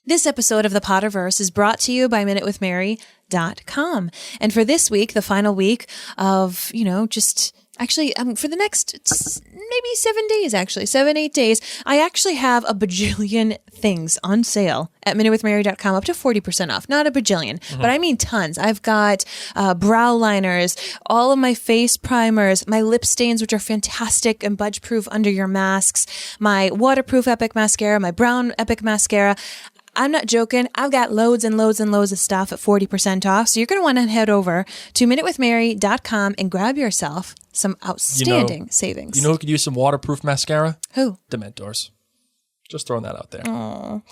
This episode of the Potterverse is brought to you by MinuteWithMary.com. And for this week, the final week of, for the next maybe 7 days, 8 days, I actually have a bajillion things on sale at MinuteWithMary.com, up to 40% off. Not a bajillion, but I mean tons. I've got brow liners, all of my face primers, my lip stains, which are fantastic and budge-proof under your masks, my waterproof Epic mascara, my brown Epic mascara. I'm not joking. I've got loads and loads and loads of stuff at 40% off. So you're going to want to head over to MinuteWithMary.com and grab yourself some outstanding savings. You know who could use some waterproof mascara? Who? Dementors. Just throwing that out there. Aww.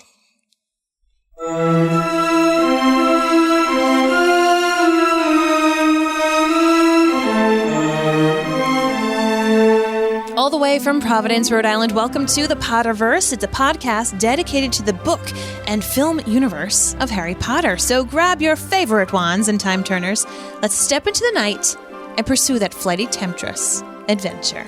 All the way from Providence, Rhode Island, welcome to the Potterverse. It's a podcast dedicated to the book and film universe of Harry Potter. So grab your favorite wands and time turners. Let's step into the night and pursue that flighty temptress adventure.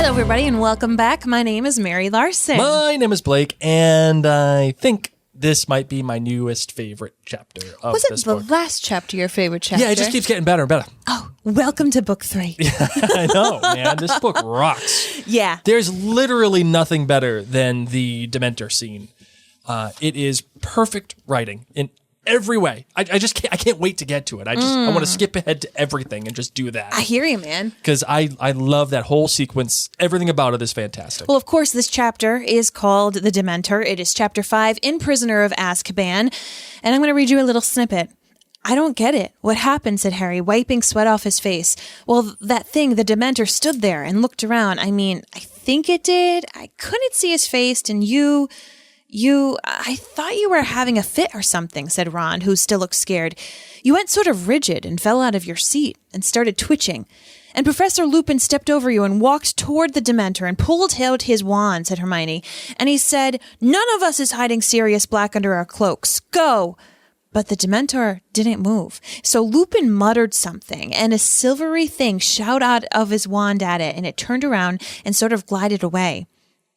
Everybody, and welcome back. My name is Mary Larson. My name is Blake, and I think this might be my newest favorite chapter of this book. Was it the last chapter your favorite chapter? Yeah, it just keeps getting better and better. Oh, welcome to book 3. I know, man. This book rocks. Yeah. There's literally nothing better than the Dementor scene. It is perfect writing in every way. I can't wait to get to it. I want to skip ahead to everything and just do that. I hear you, man. Because I love that whole sequence. Everything about it is fantastic. Well, of course, this chapter is called The Dementor. It is chapter 5 in Prisoner of Azkaban. And I'm going to read you a little snippet. I don't get it. What happened, said Harry, wiping sweat off his face. Well, that thing, the Dementor, stood there and looked around. I mean, I think it did. I couldn't see his face, and I thought you were having a fit or something, said Ron, who still looked scared. You went sort of rigid and fell out of your seat and started twitching. And Professor Lupin stepped over you and walked toward the Dementor and pulled out his wand, said Hermione. And he said, none of us is hiding Sirius Black under our cloaks. Go! But the Dementor didn't move. So Lupin muttered something, and a silvery thing shot out of his wand at it, and it turned around and sort of glided away.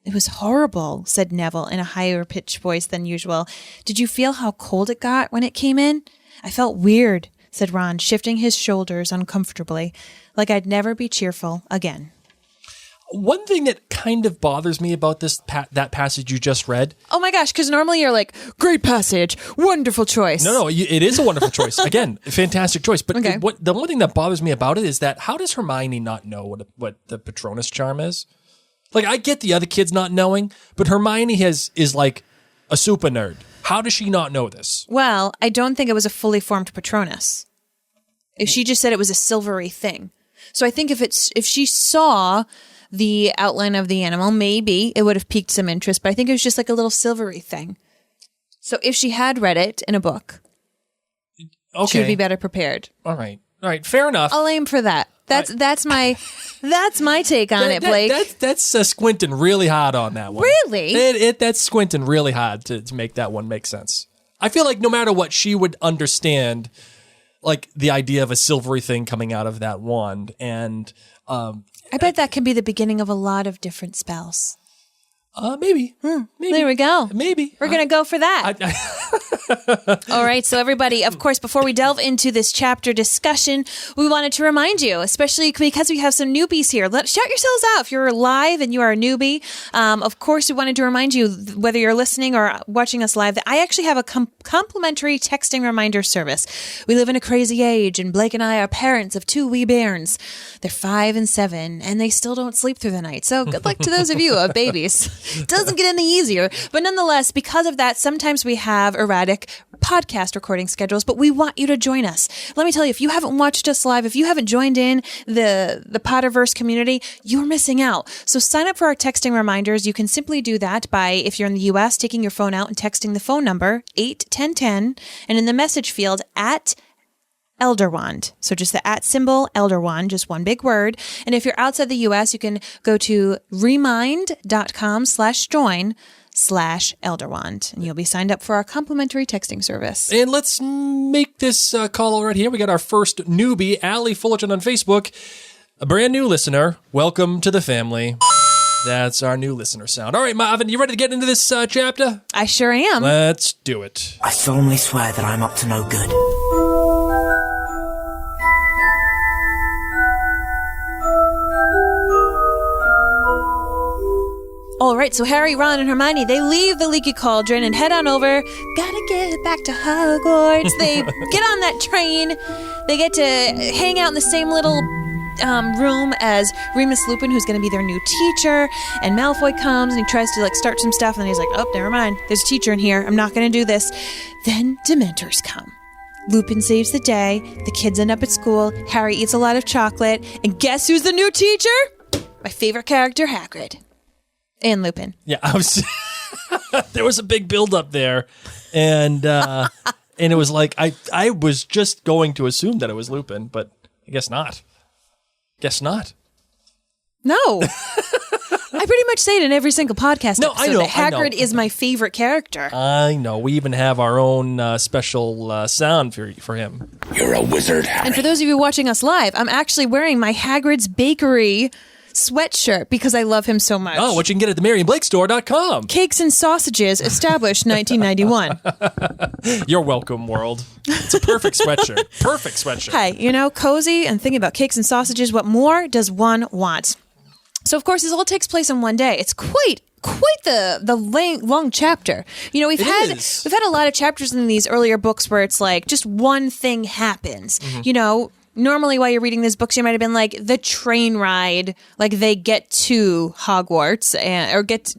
It was horrible, said Neville in a higher pitched voice than usual. Did you feel how cold it got when it came in? I felt weird, said Ron, shifting his shoulders uncomfortably, like I'd never be cheerful again. One thing that kind of bothers me about that passage you just read. Oh my gosh, because normally you're like, great passage, wonderful choice. No, it is a wonderful choice. Again, fantastic choice. But okay. The one thing that bothers me about it is that how does Hermione not know what the Patronus charm is? Like, I get the other kids not knowing, but Hermione is like a super nerd. How does she not know this? Well, I don't think it was a fully formed Patronus. If she just said it was a silvery thing. So I think if she saw the outline of the animal, maybe it would have piqued some interest, but I think it was just like a little silvery thing. So if she had read it in a book, she would be better prepared. All right. Fair enough. I'll aim for that. That's my take on it, Blake. That's squinting really hard on that one. Really? That's squinting really hard to make that one make sense. I feel like no matter what, she would understand like the idea of a silvery thing coming out of that wand, and I bet that can be the beginning of a lot of different spells. Maybe. There we go. Maybe. We're going to go for that. All right. So everybody, of course, before we delve into this chapter discussion, we wanted to remind you, especially because we have some newbies here, shout yourselves out if you're live and you are a newbie. Of course, we wanted to remind you, whether you're listening or watching us live, that I actually have a complimentary texting reminder service. We live in a crazy age, and Blake and I are parents of 2 wee bairns. They're 5 and 7, and they still don't sleep through the night. So good luck to those of you who have babies. Doesn't get any easier. But nonetheless, because of that, sometimes we have erratic podcast recording schedules, but we want you to join us. Let me tell you, if you haven't watched us live, if you haven't joined in the Potterverse community, you're missing out. So sign up for our texting reminders. You can simply do that by, if you're in the U.S., taking your phone out and texting the phone number 81010, and in the message field at Elderwand. So just the @ symbol, Elderwand, just one big word. And if you're outside the U.S., you can go to remind.com/join/ Elderwand, and you'll be signed up for our complimentary texting service. And let's make this call right here. We got our first newbie, Allie Fullerton on Facebook, a brand new listener. Welcome to the family. That's our new listener sound. All right, Marvin, you ready to get into this chapter? I sure am. Let's do it. I solemnly swear that I'm up to no good. All right, so Harry, Ron, and Hermione, they leave the Leaky Cauldron and head on over. Gotta get back to Hogwarts. They get on that train. They get to hang out in the same little room as Remus Lupin, who's going to be their new teacher. And Malfoy comes and he tries to start some stuff, and then he's like, oh, never mind. There's a teacher in here. I'm not going to do this. Then Dementors come. Lupin saves the day. The kids end up at school. Harry eats a lot of chocolate. And guess who's the new teacher? My favorite character, Hagrid. And Lupin. Yeah, there was a big build-up there, and it was like I was just going to assume that it was Lupin, but I guess not. No. I pretty much say it in every single podcast episode I know, that Hagrid is my favorite character. I know. We even have our own special sound for him. You're a wizard, Harry. And for those of you watching us live, I'm actually wearing my Hagrid's Bakery sweatshirt because I love him so much. Oh, what you can get at the MarionBlakeStore.com. Cakes and sausages, established 1991. You're welcome, world. It's a perfect sweatshirt. Perfect sweatshirt. Hey, cozy and thinking about cakes and sausages. What more does one want? So, of course, this all takes place in one day. It's quite the long chapter. We've had a lot of chapters in these earlier books where it's like just one thing happens. Mm-hmm. Normally, while you're reading these books, you might have been like the train ride, like they get to Hogwarts or get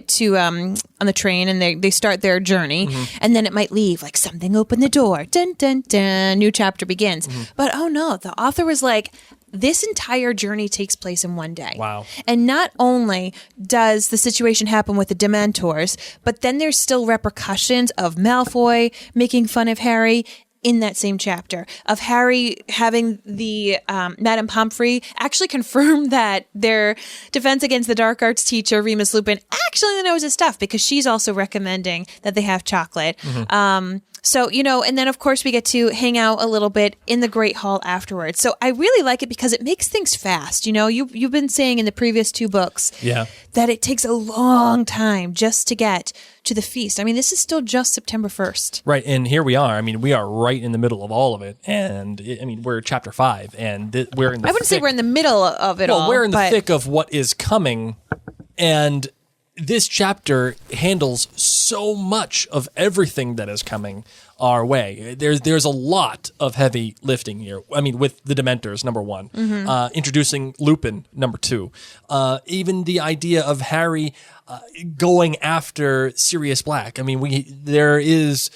to on the train and they start their journey, and then it might leave like something opened the door, dun dun dun, new chapter begins. But oh no, the author was like, this entire journey takes place in one day. Wow. And not only does the situation happen with the Dementors, but then there's still repercussions of Malfoy making fun of Harry in that same chapter, of Harry having the Madame Pomfrey actually confirm that their defense against the dark arts teacher, Remus Lupin, actually knows his stuff because she's also recommending that they have chocolate. So, and then of course we get to hang out a little bit in the Great Hall afterwards. So I really like it because it makes things fast. You've been saying in the previous two books that it takes a long time just to get to the feast. I mean, this is still just September 1st. Right, and here we are. I mean, we are right in the middle of all of it. And, we're chapter 5, and we're in the I wouldn't say we're in the middle of it all. Well, we're in the thick of what is coming, and this chapter handles so much of everything that is coming our way. There's a lot of heavy lifting here. I mean, with the Dementors, number one, introducing Lupin, number two, even the idea of Harry going after Sirius Black. I mean, there is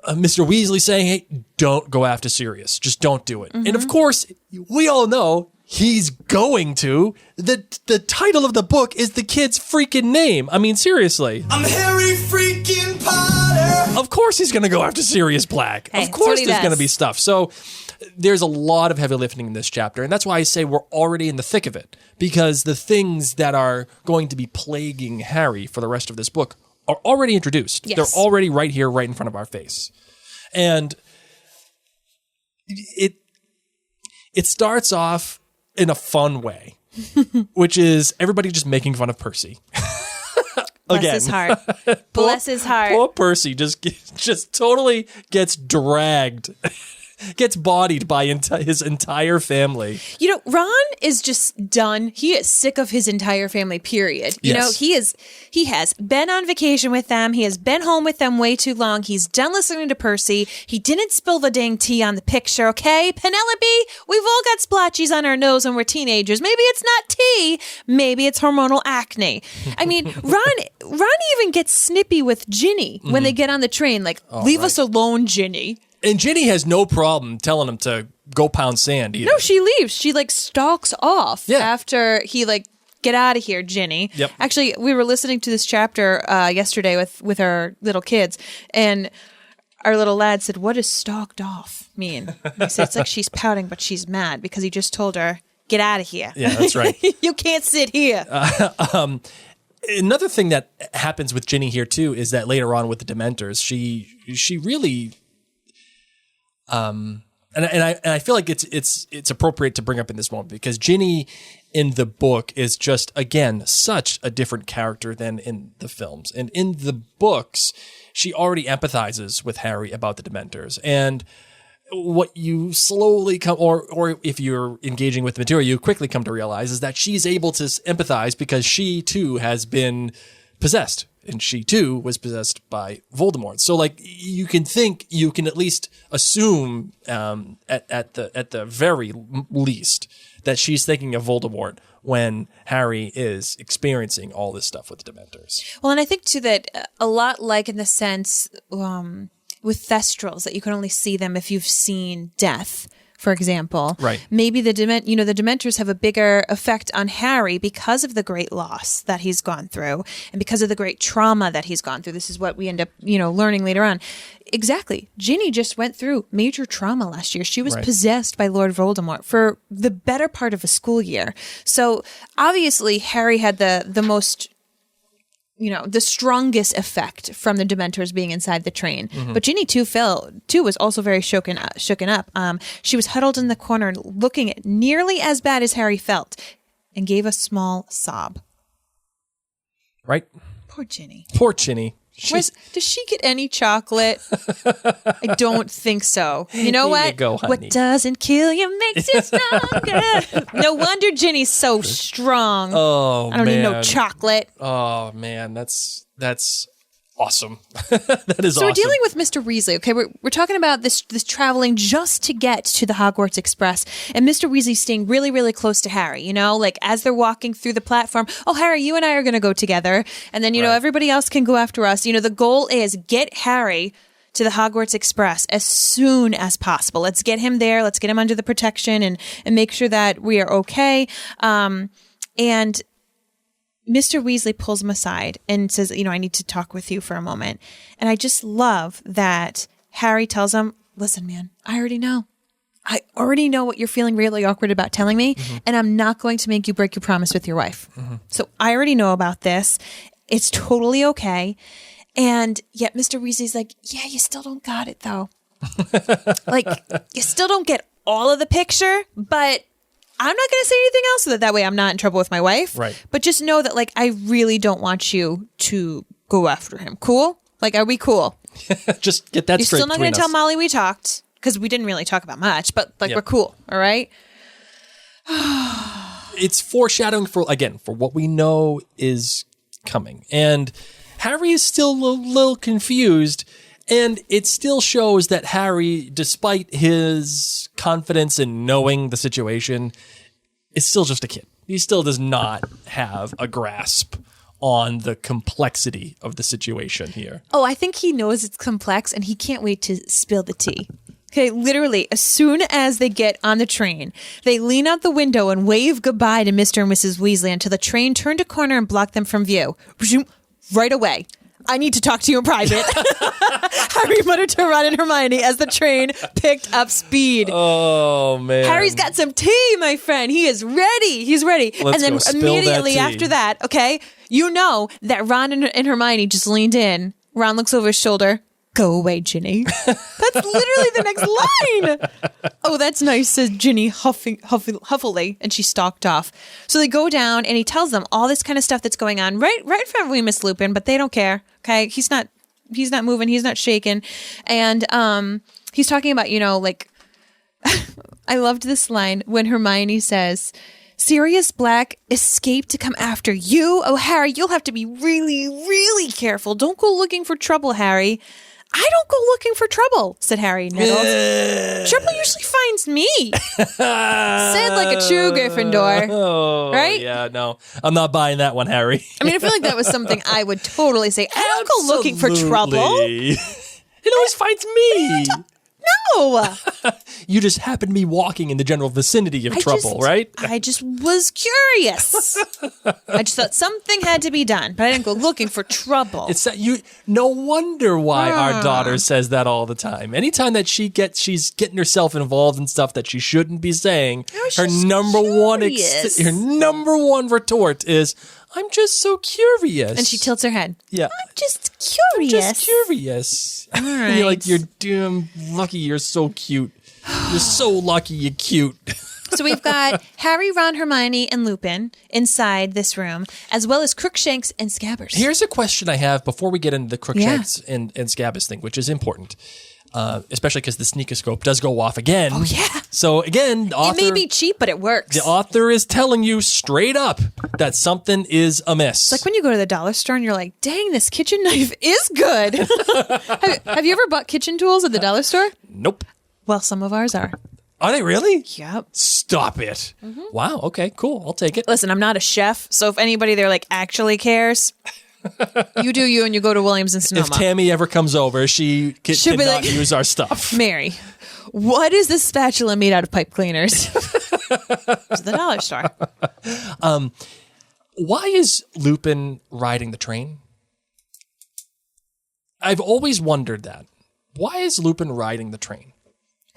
Mr. Weasley saying, "Hey, don't go after Sirius. Just don't do it." And of course, we all know he's going to. The title of the book is the kid's freaking name. I mean, seriously. I'm Harry freaking Potter. Of course he's going to go after Sirius Black. Hey, of course there's does. going to be stuff. So there's a lot of heavy lifting in this chapter. And that's why I say we're already in the thick of it. Because the things that are going to be plaguing Harry for the rest of this book are already introduced. Yes. They're already right here, right in front of our face. And it starts off in a fun way, which is everybody just making fun of Percy. Bless his heart. Bless his heart. Poor Percy just totally gets dragged, gets bodied by his entire family. Ron is just done. He is sick of his entire family, period. He has been on vacation with them. He has been home with them way too long. He's done listening to Percy. He didn't spill the dang tea on the picture, okay? Penelope, we've all got splotches on our nose when we're teenagers. Maybe it's not tea. Maybe it's hormonal acne. I mean, Ron even gets snippy with Ginny when they get on the train. Like, leave us alone, Ginny. And Ginny has no problem telling him to go pound sand either. No, she leaves. She stalks off after he get out of here, Ginny. Yep. Actually, we were listening to this chapter yesterday with our little kids, and our little lad said, "What does stalked off mean?" I said, "It's like she's pouting, but she's mad because he just told her, get out of here." Yeah, that's right. You can't sit here. another thing that happens with Ginny here too is that later on with the Dementors, she really, and I feel like it's appropriate to bring up in this moment because Ginny in the book is just, again, such a different character than in the films. And in the books, she already empathizes with Harry about the Dementors. And what you slowly come, or if you're engaging with the material, you quickly come to realize is that she's able to empathize because she too has been possessed. And she too was possessed by Voldemort. So like you can at least assume at the very least that she's thinking of Voldemort when Harry is experiencing all this stuff with the Dementors. Well, and I think too that a lot like in the sense with Thestrals that you can only see them if you've seen death, for example. Right. Maybe the Dementors have a bigger effect on Harry because of the great loss that he's gone through and because of the great trauma that he's gone through. This is what we end up, learning later on. Exactly. Ginny just went through major trauma last year. She was possessed by Lord Voldemort for the better part of a school year. So obviously Harry had the most, the strongest effect from the Dementors being inside the train. Mm-hmm. But Ginny too was also very shooken up. She was huddled in the corner looking at nearly as bad as Harry felt and gave a small sob. Right. Poor Ginny. Does she get any chocolate? I don't think so. You know what? Go, honey. What doesn't kill you makes you stronger. No wonder Ginny's so strong. Oh, I don't need no chocolate. Oh, man. That's awesome. That is awesome. So we're dealing with Mr. Weasley. Okay, we're talking about this traveling just to get to the Hogwarts Express, and Mr. Weasley's staying really, really close to Harry. Like as they're walking through the platform. Oh, Harry, you and I are going to go together, and then everybody else can go after us. The goal is get Harry to the Hogwarts Express as soon as possible. Let's get him there. Let's get him under the protection and make sure that we are okay. And Mr. Weasley pulls him aside and says, I need to talk with you for a moment. And I just love that Harry tells him, listen, man, I already know. I already know what you're feeling really awkward about telling me, and I'm not going to make you break your promise with your wife. Mm-hmm. So I already know about this. It's totally okay. And yet Mr. Weasley's like, yeah, you still don't got it, though. Like, you still don't get all of the picture, but I'm not going to say anything else so that way I'm not in trouble with my wife. Right. But just know that, I really don't want you to go after him. Cool? Are we cool? Just get that straight. You're still not going to tell Molly we talked, because we didn't really talk about much, but, we're cool. All right? It's foreshadowing for what we know is coming. And Harry is still a little confused. And it still shows that Harry, despite his confidence in knowing the situation, is still just a kid. He still does not have a grasp on the complexity of the situation here. Oh, I think he knows it's complex, and he can't wait to spill the tea. Okay, literally, as soon as they get on the train, they lean out the window and wave goodbye to Mr. and Mrs. Weasley until the train turned a corner and blocked them from view. Right away. I need to talk to you in private. Harry muttered to Ron and Hermione as the train picked up speed. Oh, man. Harry's got some tea, my friend. He is ready. He's ready. Let's and then immediately after that, okay, that Ron and Hermione just leaned in. Ron looks over his shoulder. Go away, Ginny. That's literally the next line. Oh, that's nice, says Ginny huffily, and she stalked off. So they go down, and he tells them all this kind of stuff that's going on right in front of Remus Lupin, but they don't care. Okay, he's not moving, he's not shaking, and he's talking about I loved this line when Hermione says, Sirius Black escaped to come after you. Oh, Harry, you'll have to be really, really careful. Don't go looking for trouble, Harry. I don't go looking for trouble, said Harry, nettled. Trouble usually finds me. Said like a true Gryffindor. Oh, right? Yeah, no. I'm not buying that one, Harry. I mean, I feel like that was something I would totally say. I don't go looking for trouble. It always finds me. No. You just happen to be walking in the general vicinity of trouble, right? I just was curious. I just thought something had to be done, but I didn't go looking for trouble. It's that no wonder why our daughter says that all the time. Anytime that she's getting herself involved in stuff that she shouldn't be saying, her number one retort is, I'm just so curious. And she tilts her head. Yeah. I'm just curious. Just curious. All right. You're like, you're damn lucky. You're so cute. You're so lucky you're cute. So we've got Harry, Ron, Hermione, and Lupin inside this room, as well as Crookshanks and Scabbers. Here's a question I have before we get into the Crookshanks and Scabbers thing, which is important, especially because the sneakoscope does go off again. Oh, yeah. So again, the author, It may be cheap, but it works. the author is telling you straight up that something is amiss. It's like when you go to the dollar store and you're like, dang, this kitchen knife is good. have you ever bought kitchen tools at the dollar store? Nope. Well, some of ours are. Are they really? Yep. Stop it. Mm-hmm. Wow. Okay, cool. I'll take it. Listen, I'm not a chef, so if anybody there like actually cares, you do you and you go to Williams and Sonoma. If Tammy ever comes over, she She'll be cannot like, use our stuff. Mary, what is this spatula made out of pipe cleaners? To the dollar store. Why is Lupin riding the train? I've always wondered that. Why is Lupin riding the train?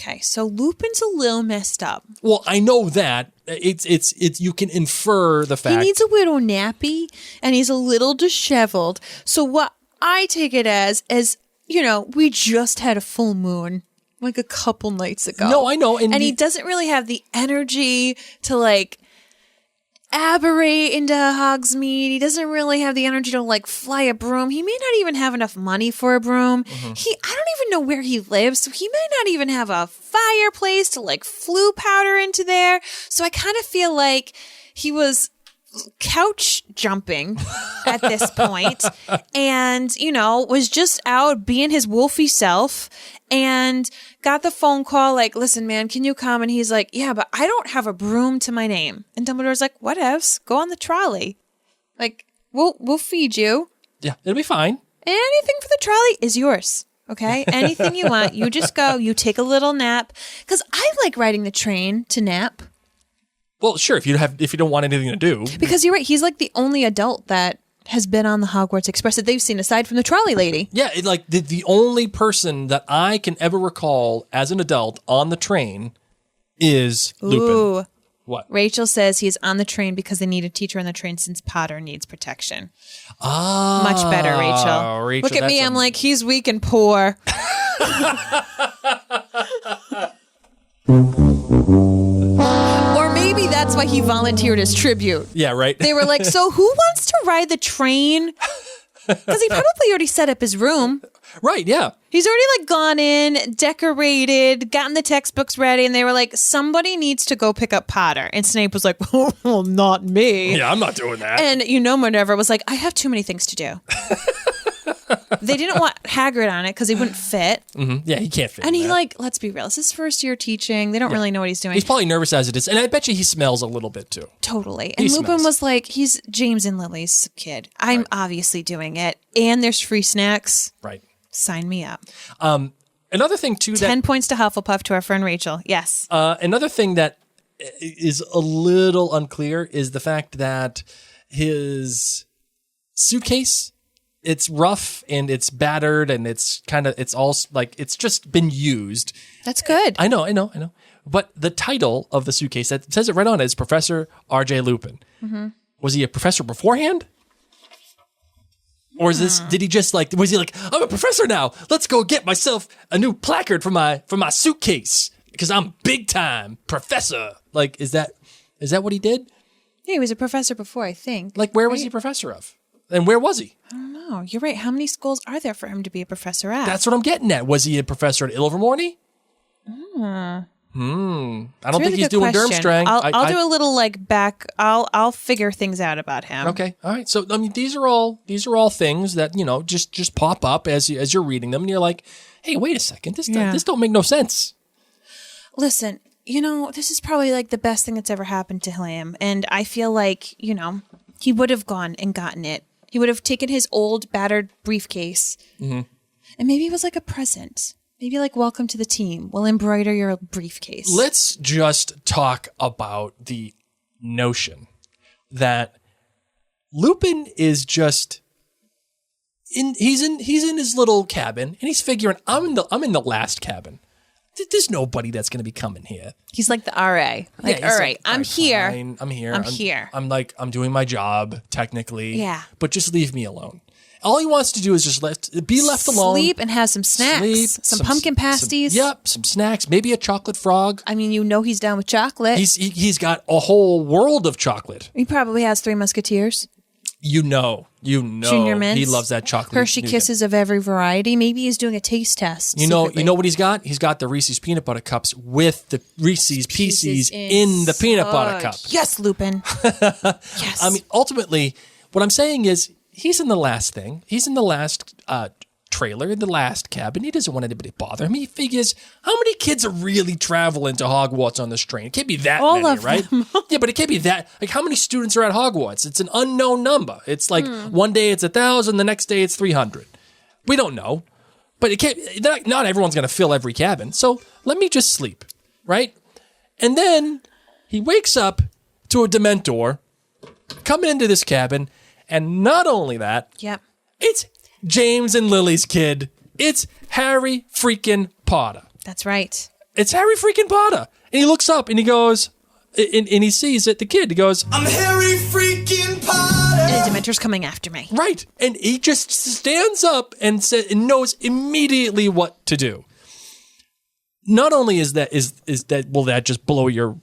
Okay, so Lupin's a little messed up. Well, I know that. It's you can infer the fact. He needs a little nappy and he's a little disheveled. So what I take it as, you know, we just had a full moon like a couple nights ago. No, I know. And he doesn't really have the energy to like aberrate into Hogsmeade. He doesn't really have the energy to like fly a broom. He may not even have enough money for a broom. I don't even know where he lives, so he may not even have a fireplace to like flue powder into there. So I kind of feel like he was couch jumping at this point and, you know, was just out being his wolfy self and got the phone call like, listen, man, can you come? And he's like, yeah, but I don't have a broom to my name. And Dumbledore's like, whatevs, go on the trolley. Like, we'll feed you. Yeah, it'll be fine. Anything for the trolley is yours. Okay? Anything you want. You just go, you take a little nap. Because I like riding the train to nap. Well, sure, if you don't want anything to do. Because you're right, he's like the only adult that has been on the Hogwarts Express that they've seen aside from the trolley lady. Yeah, the only person that I can ever recall as an adult on the train is Lupin. Ooh. What? Rachel says he's on the train because they need a teacher on the train since Potter needs protection. Ah, Much better, Rachel. Look at me, I'm like, he's weak and poor. Or maybe that's why he volunteered as tribute. Yeah, right. They were like, so who wants to ride the train? Because he probably already set up his room. Right, yeah. He's already like gone in, decorated, gotten the textbooks ready, and they were like, somebody needs to go pick up Potter. And Snape was like, well, not me. Yeah, I'm not doing that. And Minerva was like, I have too many things to do. They didn't want Hagrid on it because he wouldn't fit. Mm-hmm. Yeah, he can't fit. And in he that. let's be real, it's his first year teaching. They don't really know what he's doing. He's probably nervous as it is. And I bet you he smells a little bit too. Totally. And Lupin smells. was like, he's James and Lily's kid. I'm obviously doing it. And there's free snacks. Right. Sign me up. Another thing too 10 points to Hufflepuff to our friend Rachel. Yes. Another thing that is a little unclear is the fact that his suitcase, it's rough and it's battered and it's all like it's just been used. That's good. I know. But the title of the suitcase, that says it right on it, is Professor R.J. Lupin. Mm-hmm. Was he a professor beforehand? Or did he just was he like, I'm a professor now. Let's go get myself a new placard for my suitcase because I'm big time professor. Like, is that what he did? Yeah, he was a professor before, I think. Like, where was he professor of? And where was he? I don't know. You're right. How many schools are there for him to be a professor at? That's what I'm getting at. Was he a professor at Ilvermorny? I don't think he's doing Durmstrang. I'll do a little back. I'll figure things out about him. Okay, all right. So I mean, these are all things that just pop up as you're reading them, and you're like, hey, wait a second, this don't make no sense. Listen, this is probably the best thing that's ever happened to him, and I feel like he would have gone and gotten it. He would have taken his old battered briefcase, and maybe it was like a present. Maybe welcome to the team. We'll embroider your briefcase. Let's just talk about the notion that Lupin is just he's in his little cabin and he's figuring I'm in the last cabin. there's nobody that's going to be coming here. He's like the RA. Like, he's all right, I'm here. fine, I'm here. I'm here. I'm doing my job technically. Yeah. But just leave me alone. All he wants to do is just be left alone. Sleep and have some snacks. Sleep, some pumpkin pasties. Some snacks. Maybe a chocolate frog. I mean, he's down with chocolate. He's got a whole world of chocolate. He probably has 3 Musketeers. You know. Junior Mints. He loves that chocolate. Hershey Kisses of every variety. Maybe he's doing a taste test. You know what he's got? He's got the Reese's peanut butter cups with the Reese's Pieces in the peanut butter cup. Yes, Lupin. Yes. I mean, ultimately, what I'm saying is he's in the last thing. He's in the last trailer, in the last cabin. He doesn't want anybody to bother him. He figures, how many kids are really traveling to Hogwarts on this train? It can't be that All many, of right? them. Yeah, but it can't be that. Like, how many students are at Hogwarts? It's an unknown number. It's like one day it's 1,000, the next day it's 300. We don't know. But it can't. Not everyone's going to fill every cabin. So let me just sleep, right? And then he wakes up to a Dementor coming into this cabin. And not only that, Yep. it's James and Lily's kid. It's Harry freaking Potter. That's right. It's Harry freaking Potter. And he looks up and he goes, and he sees it, the kid. He goes, I'm Harry freaking Potter. And a Dementor's coming after me. right. And he just stands up and knows immediately what to do. Not only is that will that just blow your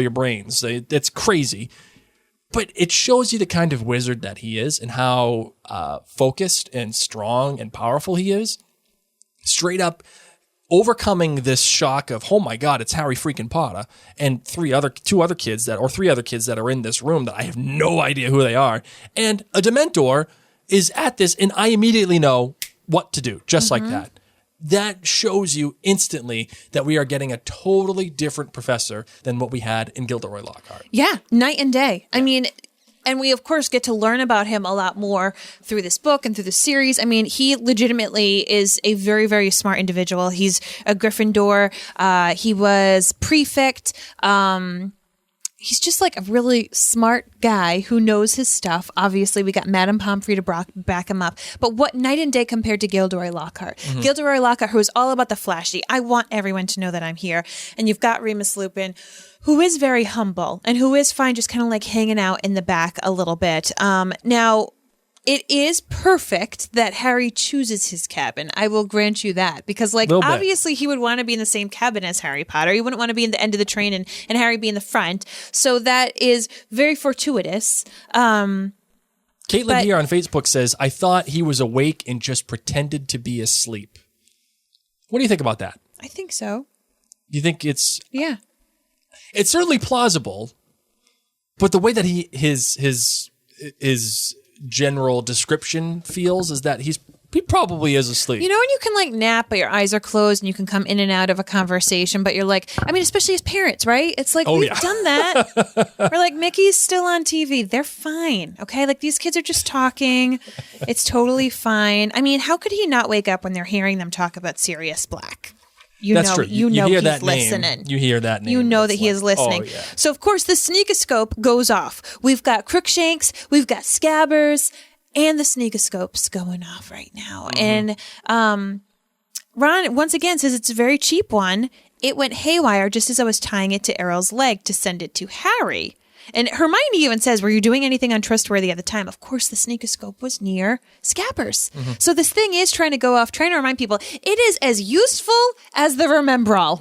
brains? That's crazy. But it shows you the kind of wizard that he is and how focused and strong and powerful he is. Straight up overcoming this shock of, oh my God, it's Harry freaking Potter, and three other kids that are in this room that I have no idea who they are. And a Dementor is at this, and I immediately know what to do, just like that. That shows you instantly that we are getting a totally different professor than what we had in Gilderoy Lockhart. Yeah, night and day. I mean, and we, of course, get to learn about him a lot more through this book and through the series. I mean, he legitimately is a very, very smart individual. He's a Gryffindor. He was prefect. He's just like a really smart guy who knows his stuff. Obviously, we got Madame Pomfrey to back him up. But what night and day compared to Gilderoy Lockhart? Gilderoy Lockhart, who is all about the flashy. I want everyone to know that I'm here. And you've got Remus Lupin, who is very humble and who is fine just kind of like hanging out in the back a little bit. Now, it is perfect that Harry chooses his cabin. I will grant you that. Because, like, obviously he would want to be in the same cabin as Harry Potter. He wouldn't want to be in the end of the train and Harry be in the front. So that is very fortuitous. Caitlin here on Facebook says, I thought he was awake and just pretended to be asleep. What do you think about that? I think so. Do you think it's... Yeah. It's certainly plausible, but the way that his general description feels is that he probably is asleep. You know when you can like nap but your eyes are closed and you can come in and out of a conversation, but you're like, I mean, especially as parents, right? It's like, we've done that. We're like, Mickey's still on TV. They're fine. Okay. Like these kids are just talking. It's totally fine. I mean, how could he not wake up when they're hearing them talk about Sirius Black? That's true. You know hear he's that listening. Name. You hear that name. You know that he is listening. Oh, yeah. So, of course, the sneakoscope goes off. We've got Crookshanks, we've got Scabbers, and the sneakoscope's going off right now. And Ron, once again, says it's a very cheap one. It went haywire just as I was tying it to Errol's leg to send it to Harry. And Hermione even says, were you doing anything untrustworthy at the time? Of course, the sneakoscope was near Scabbers. So this thing is trying to go off, trying to remind people, it is as useful as the Remembrall.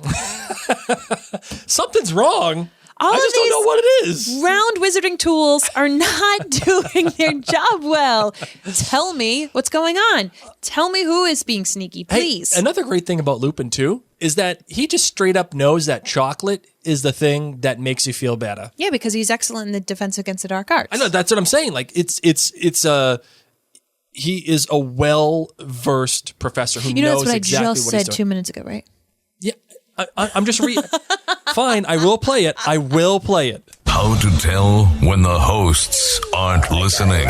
Something's wrong. I just don't know what it is. Round wizarding tools are not doing their job well. Tell me what's going on. Tell me who is being sneaky, please. Hey, another great thing about Lupin, too, is that he just straight up knows that chocolate is the thing that makes you feel better. Yeah, because he's excellent in the defense against the dark arts. I know, that's what I'm saying. Like, he is a well-versed professor who knows exactly what he's doing. You know, that's what I just said 2 minutes ago, right? Yeah, I'm just Fine, I will play it. I will play it. How to tell when the hosts aren't listening.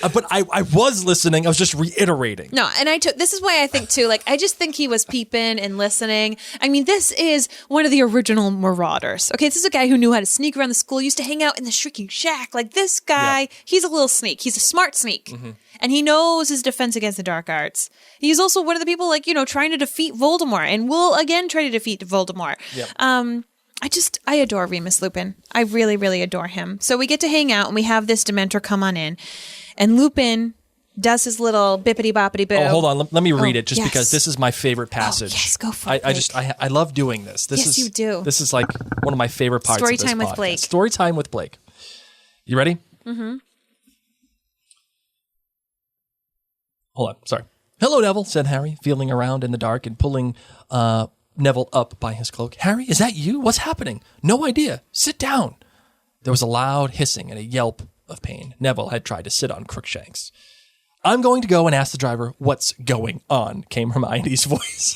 But I was listening. I was just reiterating. No, and this is why I think too, like, I just think he was peeping and listening. I mean, this is one of the original Marauders. Okay, this is a guy who knew how to sneak around the school, used to hang out in the Shrieking Shack. Like, this guy, he's a little sneak. He's a smart sneak. Mm-hmm. And he knows his defense against the dark arts. He's also one of the people, like, trying to defeat Voldemort, and will again try to defeat Voldemort. Yep. I adore Remus Lupin. I really, really adore him. So we get to hang out, and we have this Dementor come on in. And Lupin does his little bippity-boppity-boo. Oh, hold on. Let me read it, just because this is my favorite passage. Oh, yes, go for it, I love doing this. Yes, you do. This is like one of my favorite parts of this podcast. Story time with Blake. Story time with Blake. You ready? Mm-hmm. Hold on. Sorry. Hello, Neville, said Harry, feeling around in the dark and pulling Neville up by his cloak. Harry, is that you? What's happening? No idea. Sit down. There was a loud hissing and a yelp of pain. Neville had tried to sit on Crookshanks. I'm going to go and ask the driver what's going on, came Hermione's voice.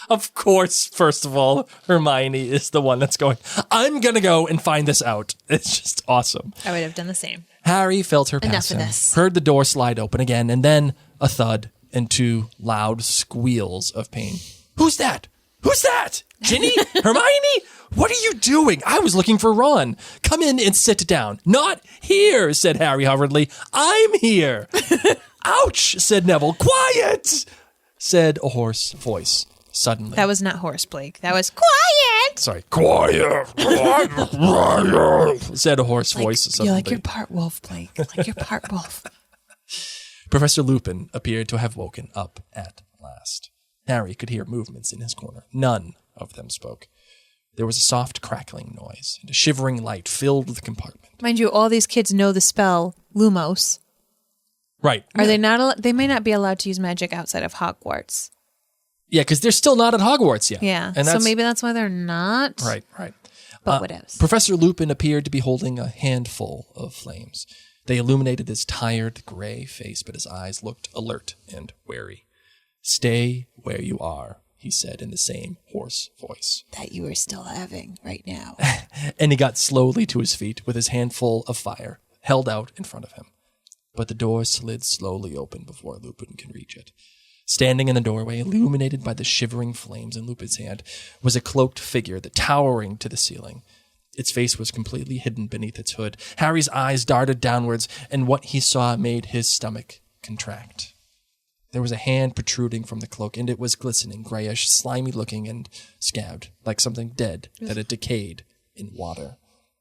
Of course, first of all, Hermione is the one that's going, I'm going to go and find this out. It's just awesome. I would have done the same. Harry felt her pass him, heard the door slide open again, and then a thud and two loud squeals of pain. Who's that? Who's that? Ginny? Hermione? What are you doing? I was looking for Ron. Come in and sit down. Not here, said Harry hurriedly. I'm here. Ouch, said Neville. Quiet, said a hoarse voice suddenly. That was not hoarse, Blake. That was quiet. Sorry. Quiet. Quiet, said a hoarse voice suddenly. You're like your part wolf, Blake. Like your part wolf. Professor Lupin appeared to have woken up at last. Harry could hear movements in his corner. None of them spoke. There was a soft crackling noise, and a shivering light filled the compartment. Mind you, all these kids know the spell Lumos. Right. Are they not? They may not be allowed to use magic outside of Hogwarts. Yeah, because they're still not at Hogwarts yet. Yeah, and so maybe that's why they're not. Right. But what else? Professor Lupin appeared to be holding a handful of flames. They illuminated his tired, gray face, but his eyes looked alert and wary. Stay where you are, he said in the same hoarse voice. That you are still having right now. And he got slowly to his feet with his handful of fire held out in front of him. But the door slid slowly open before Lupin could reach it. Standing in the doorway, illuminated by the shivering flames in Lupin's hand, was a cloaked figure that towering to the ceiling. Its face was completely hidden beneath its hood. Harry's eyes darted downwards, and what he saw made his stomach contract. There was a hand protruding from the cloak, and it was glistening, grayish, slimy-looking, and scabbed, like something dead that had decayed in water.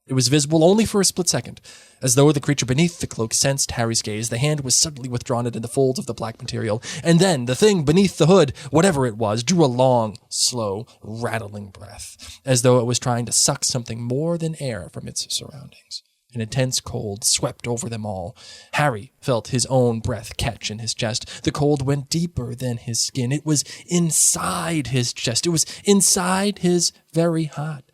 It was visible only for a split second. As though the creature beneath the cloak sensed Harry's gaze, the hand was suddenly withdrawn into the folds of the black material, and then the thing beneath the hood, whatever it was, drew a long, slow, rattling breath, as though it was trying to suck something more than air from its surroundings. An intense cold swept over them all. Harry felt his own breath catch in his chest. The cold went deeper than his skin. It was inside his chest. It was inside his very heart.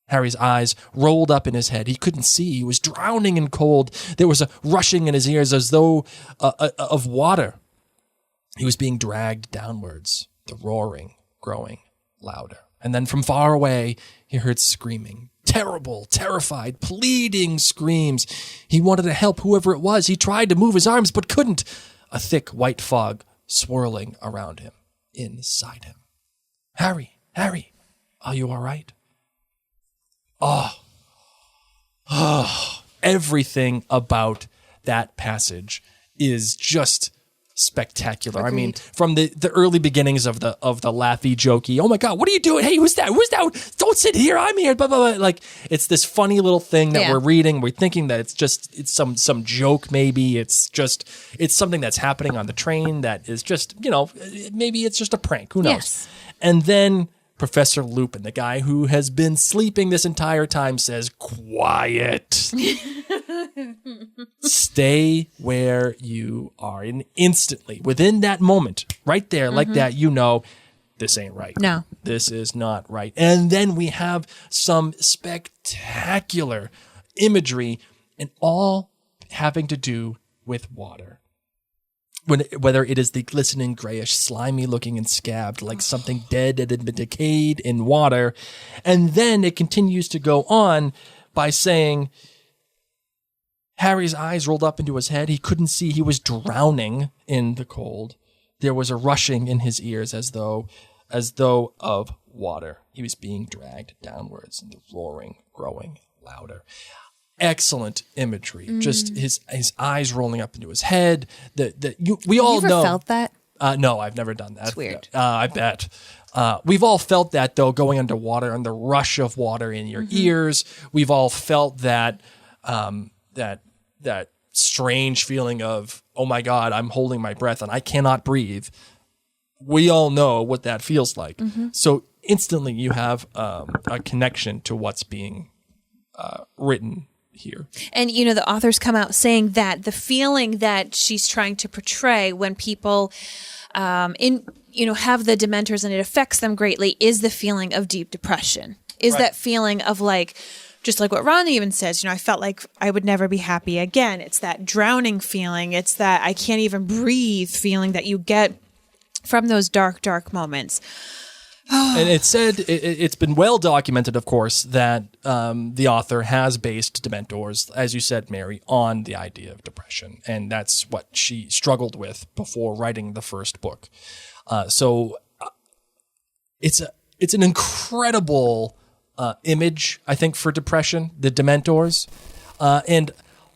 Harry's eyes rolled up in his head. He couldn't see. He was drowning in cold. There was a rushing in his ears as though of water. He was being dragged downwards, the roaring growing louder. And then from far away, he heard screaming. Terrible, terrified, pleading screams. He wanted to help whoever it was. He tried to move his arms, but couldn't. A thick white fog swirling around him, inside him. Harry, are you all right? Everything about that passage is just spectacular. Agreed. I mean, from the early beginnings of the laughy, jokey, oh my God, what are you doing? Hey, who's that? Don't sit here. I'm here. Blah, blah, blah. Like, it's this funny little thing that we're reading. We're thinking that it's some joke. Maybe it's something that's happening on the train that is just, maybe it's just a prank. Who knows? Yes. And then Professor Lupin, the guy who has been sleeping this entire time, says, quiet. Stay where you are. And instantly, within that moment, right there, like that, this ain't right. No. This is not right. And then we have some spectacular imagery, and all having to do with water. Whether it is the glistening, grayish, slimy-looking and scabbed, like something dead that had been decayed in water. And then it continues to go on by saying Harry's eyes rolled up into his head. He couldn't see. He was drowning in the cold. There was a rushing in his ears as though of water. He was being dragged downwards, and the roaring growing louder. Excellent imagery. Just his eyes rolling up into his head. We all know. Felt that? No, I've never done that. It's weird. I bet. We've all felt that, though, going underwater and the rush of water in your ears. We've all felt that that strange feeling of, oh my God, I'm holding my breath and I cannot breathe. We all know what that feels like. So instantly you have a connection to what's being written here. And, the authors come out saying that the feeling that she's trying to portray when people have the Dementors and it affects them greatly is the feeling of deep depression, that feeling of just like what Ron even says, I felt like I would never be happy again. It's that drowning feeling. It's that I can't even breathe feeling that you get from those dark, dark moments. And it's been well documented, of course, that the author has based Dementors, as you said, Mary, on the idea of depression. And that's what she struggled with before writing the first book. So it's an incredible image, I think, for depression, the Dementors. And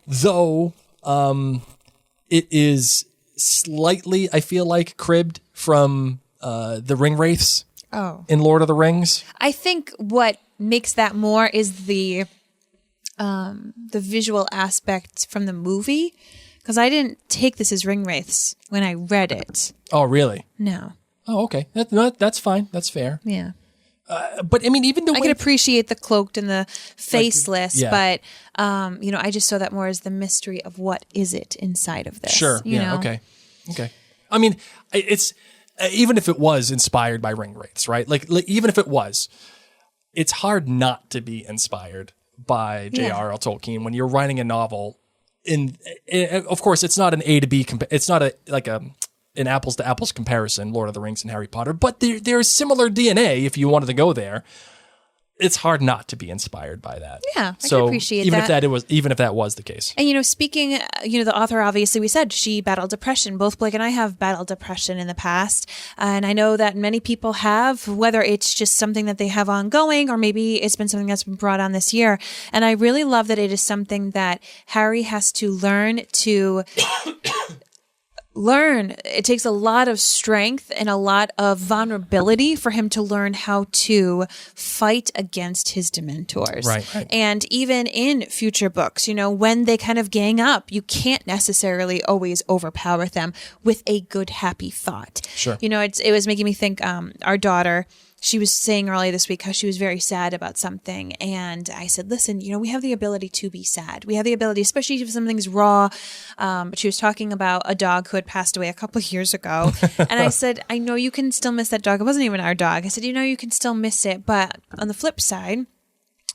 though it is slightly, I feel like, cribbed from the Ring Wraiths in Lord of the Rings. I think what makes that more is the visual aspect from the movie, because I didn't take this as Ring Wraiths when I read it. Oh, really? No. Oh, okay. That's fine. That's fair. Yeah. But I mean, even the way I can appreciate the cloaked and the faceless, but I just saw that more as the mystery of what is it inside of this. Sure. You know? Okay. I mean, it's even if it was inspired by Ring Wraiths, right? Like even if it was, it's hard not to be inspired by J.R.R. Tolkien when you're writing a novel. Of course, it's not an A to B. It's not an apples to apples comparison, Lord of the Rings and Harry Potter, but there's similar DNA if you wanted to go there. It's hard not to be inspired by that. Yeah, I can appreciate even that. Even if that was the case. And speaking, the author, obviously we said she battled depression. Both Blake and I have battled depression in the past. And I know that many people have, whether it's just something that they have ongoing or maybe it's been something that's been brought on this year. And I really love that it is something that Harry has to learn to learn. It takes a lot of strength and a lot of vulnerability for him to learn how to fight against his Dementors. Right. And even in future books, when they kind of gang up, you can't necessarily always overpower them with a good, happy thought. Sure. It was making me think, our daughter, she was saying earlier this week how she was very sad about something. And I said, listen, we have the ability to be sad. We have the ability, especially if something's raw. But she was talking about a dog who had passed away a couple of years ago. And I said, I know you can still miss that dog. It wasn't even our dog. I said, you can still miss it. But on the flip side,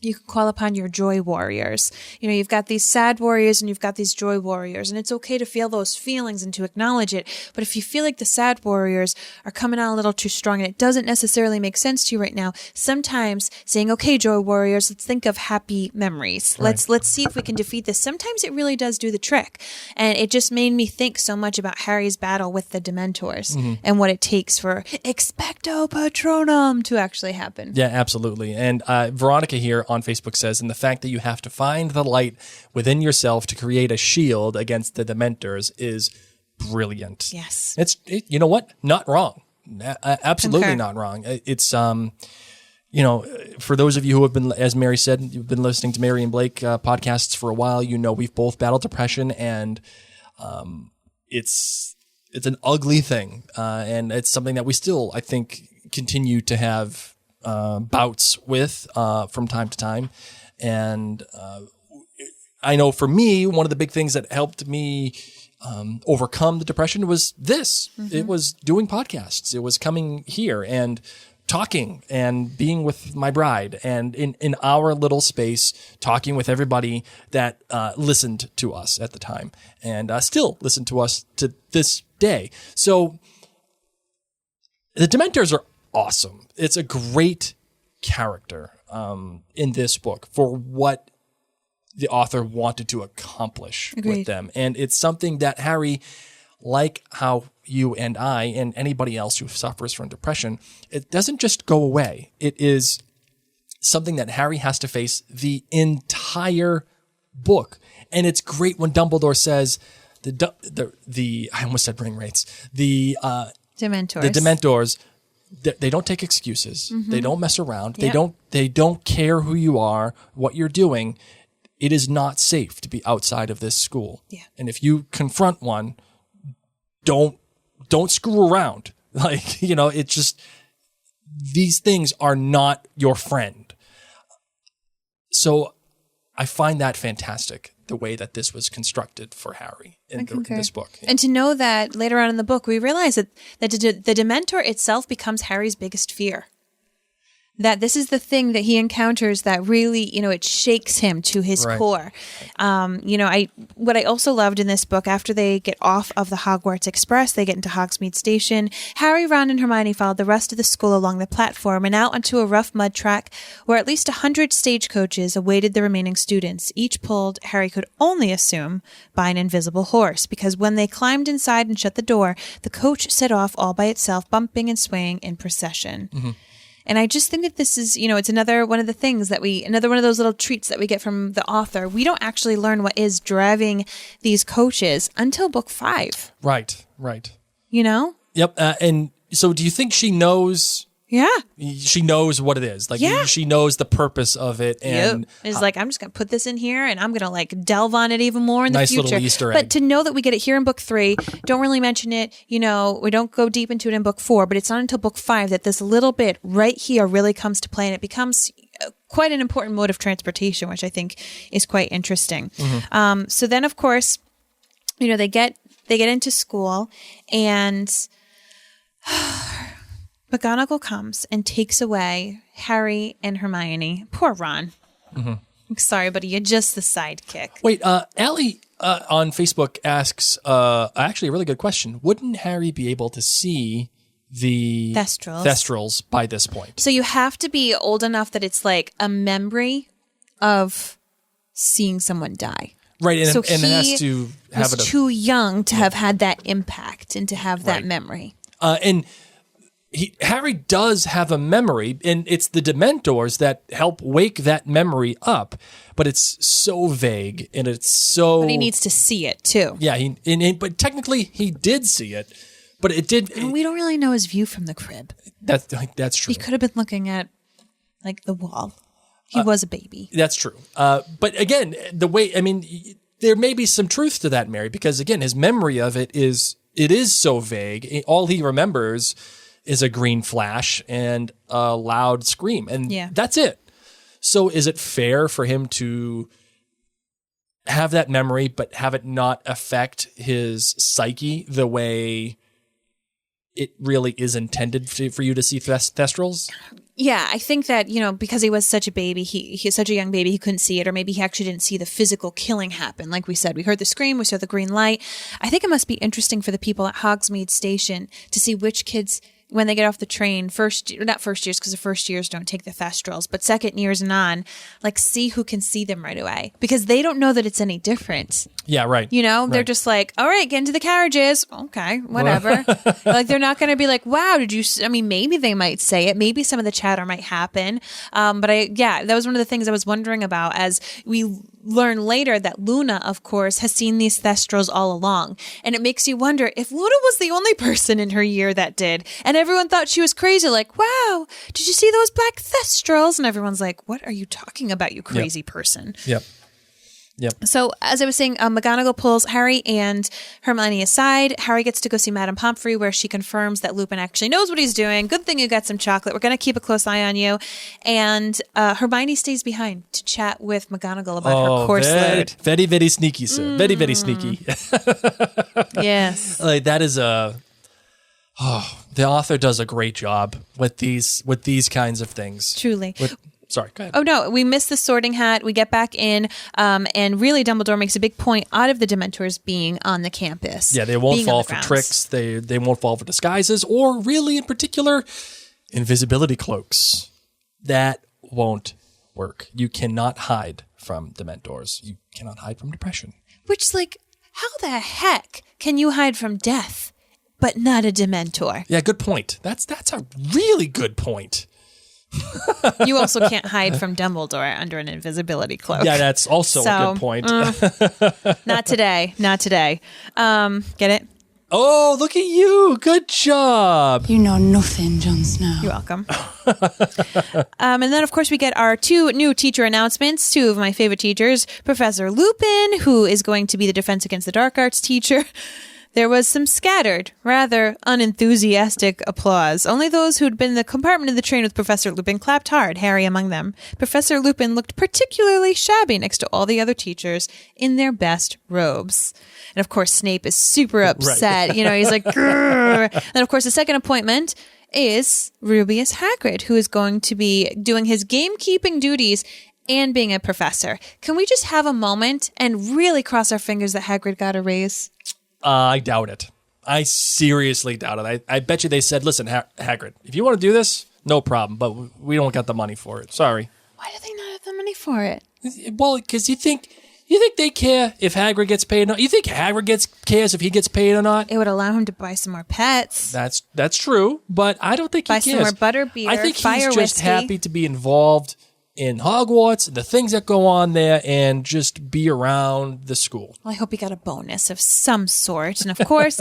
you can call upon your joy warriors. You've got these sad warriors and you've got these joy warriors, and it's okay to feel those feelings and to acknowledge it. But if you feel like the sad warriors are coming on a little too strong and it doesn't necessarily make sense to you right now, sometimes saying, okay, joy warriors, let's think of happy memories. Right. Let's see if we can defeat this. Sometimes it really does do the trick. And it just made me think so much about Harry's battle with the Dementors and what it takes for expecto patronum to actually happen. Yeah, absolutely. And Veronica here on Facebook says, and the fact that you have to find the light within yourself to create a shield against the Dementors is brilliant. Yes. You know what? Not wrong. Absolutely Concur. not wrong. It's, for those of you who have been, as Mary said, you've been listening to Mary and Blake podcasts for a while, we've both battled depression, and it's an ugly thing. And it's something that we still, I think, continue to have bouts with from time to time. And I know for me, one of the big things that helped me overcome the depression was this. It was doing podcasts. It was coming here and talking and being with my bride and in our little space, talking with everybody that listened to us at the time and still listen to us to this day. So the Dementors are awesome. It's a great character in this book for what the author wanted to accomplish Agreed. with them. And it's something that Harry, like how you and I and anybody else who suffers from depression, it doesn't just go away. It is something that Harry has to face the entire book. And it's great when Dumbledore says the I almost said ring rates. Dementors. The Dementors, they don't take excuses. They don't mess around. Yep. They don't care who you are, what you're doing. It is not safe to be outside of this school. Yeah. And if you confront one, don't screw around. Like, it's just, these things are not your friend. So I find that fantastic, the way that this was constructed for Harry in this book. Yeah. And to know that later on in the book, we realize that the Dementor itself becomes Harry's biggest fear. That this is the thing that he encounters that really, it shakes him to his core. What I also loved in this book, after they get off of the Hogwarts Express, they get into Hogsmeade Station. Harry, Ron, and Hermione followed the rest of the school along the platform and out onto a rough mud track where at least 100 stagecoaches awaited the remaining students, each pulled, Harry could only assume, by an invisible horse, because when they climbed inside and shut the door, the coach set off all by itself, bumping and swaying in procession. Mm-hmm. And I just think that this is, it's another one of the things another one of those little treats that we get from the author. We don't actually learn what is driving these coaches until book 5. Right. Yep. And so do you think she knows? Yeah. She knows what it is. Like, she knows the purpose of it. And it's like, I'm just going to put this in here and I'm going to delve on it even more in the future. Nice little Easter egg. But to know that we get it here in book 3, don't really mention it, we don't go deep into it in book 4, but it's not until book 5 that this little bit right here really comes to play, and it becomes quite an important mode of transportation, which I think is quite interesting. Mm-hmm. So then, of course, they get into school, and McGonagall comes and takes away Harry and Hermione. Poor Ron. Mm-hmm. I'm sorry, buddy. You're just the sidekick. Wait, Allie on Facebook asks actually a really good question. Wouldn't Harry be able to see the Thestrals by this point? So you have to be old enough that it's like a memory of seeing someone die. Right, and, so and it has to have was too young to have had that impact and to have that memory. And Harry does have a memory, and it's the Dementors that help wake that memory up, but it's so vague, and it's so... But he needs to see it, too. Yeah, but technically, he did see it, but it did... And we don't really know his view from the crib. That's true. He could have been looking at, the wall. He was a baby. That's true. But again, there may be some truth to that, Mary, because again, his memory of it is so vague. All he remembers is a green flash and a loud scream. And that's it. So is it fair for him to have that memory, but have it not affect his psyche the way it really is intended for you to see Thestrals? Yeah, I think that, because he was such a baby, he's such a young baby, he couldn't see it, or maybe he actually didn't see the physical killing happen. Like we said, we heard the scream, we saw the green light. I think it must be interesting for the people at Hogsmeade Station to see which kids, when they get off the train, not first years, because the first years don't take the Thestrals, but second years and on, see who can see them right away. Because they don't know that it's any different. Yeah, right. They're just like, all right, get into the carriages. Okay, whatever. They're not going to be like, wow, did you, maybe they might say it. Maybe some of the chatter might happen. But that was one of the things I was wondering about, as we learn later that Luna, of course, has seen these Thestrals all along. And it makes you wonder if Luna was the only person in her year that did. And everyone thought she was crazy. Like, wow, did you see those black Thestrals? And everyone's like, what are you talking about, you crazy person? Yep. So, as I was saying, McGonagall pulls Harry and Hermione aside. Harry gets to go see Madame Pomfrey, where she confirms that Lupin actually knows what he's doing. Good thing you got some chocolate. We're going to keep a close eye on you. And Hermione stays behind to chat with McGonagall about her course load. Very, very sneaky, sir. Very, very sneaky. Yes. That is the author does a great job with these kinds of things. Truly. Sorry, go ahead. Oh, no, we missed the Sorting Hat. We get back in, and really Dumbledore makes a big point out of the Dementors being on the campus. Yeah, they won't fall for tricks. They won't fall for disguises, or really, in particular, invisibility cloaks. That won't work. You cannot hide from Dementors. You cannot hide from depression. Which, like, how the heck can you hide from death, but not a Dementor? Yeah, good point. That's a really good point. You also can't hide from Dumbledore under an invisibility cloak. Yeah, that's also a good point. Not today. Not today. Get it? Oh, look at you. Good job. You know nothing, Jon Snow. You're welcome. And then, of course, we get our 2 new teacher announcements. 2 of my favorite teachers. Professor Lupin, who is going to be the Defense Against the Dark Arts teacher. There was some scattered, rather unenthusiastic applause. Only those who'd been in the compartment of the train with Professor Lupin clapped hard, Harry among them. Professor Lupin looked particularly shabby next to all the other teachers in their best robes. And of course, Snape is super upset. Right. You know, he's like, grrr. And of course, the second appointment is Rubeus Hagrid, who is going to be doing his gamekeeping duties and being a professor. Can we just have a moment and really cross our fingers that Hagrid got a raise? I doubt it. I seriously doubt it. I bet you they said, listen, Hagrid, if you want to do this, no problem, but we don't got the money for it. Sorry. Why do they not have the money for it? Well, because you think they care if Hagrid gets paid or not? You think Hagrid cares if he gets paid or not? It would allow him to buy some more pets. That's true, but I don't think he cares. Buy some more butterbeer, I think fire he's just whiskey. happy to be involved in Hogwarts, the things that go on there, and just be around the school. Well, I hope he got a bonus of some sort. And of course,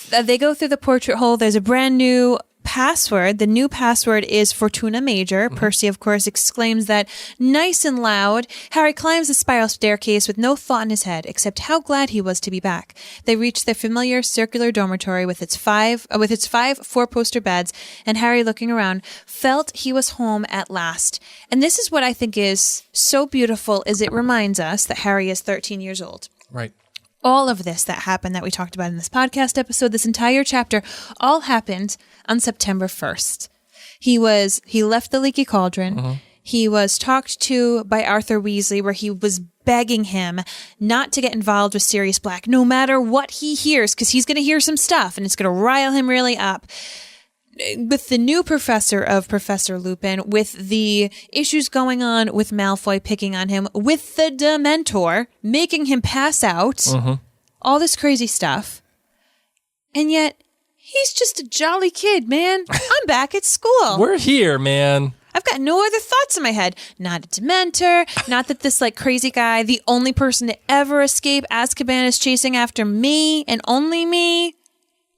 they go through the portrait hole. There's a brand new password. The new password is Fortuna Major. Percy, of course, exclaims that nice and loud. Harry climbs the spiral staircase with no thought in his head, except how glad he was to be back. They reach their familiar circular dormitory with its five 4-poster beds, and Harry, looking around, felt he was home at last. And this is what I think is so beautiful, is it reminds us that Harry is 13 years old. Right. All of this that happened that we talked about in this podcast episode, this entire chapter, all happened on September 1st. He left the Leaky Cauldron. Mm-hmm. He was talked to by Arthur Weasley, where he was begging him not to get involved with Sirius Black, no matter what he hears, because he's going to hear some stuff and it's going to rile him really up. With the new professor of Professor Lupin, with the issues going on with Malfoy picking on him, with the Dementor making him pass out, all this crazy stuff. And yet, he's just a jolly kid, man. I'm back at school. We're here, man. I've got no other thoughts in my head. Not a Dementor, not that this like crazy guy, the only person to ever escape Azkaban, is chasing after me and only me.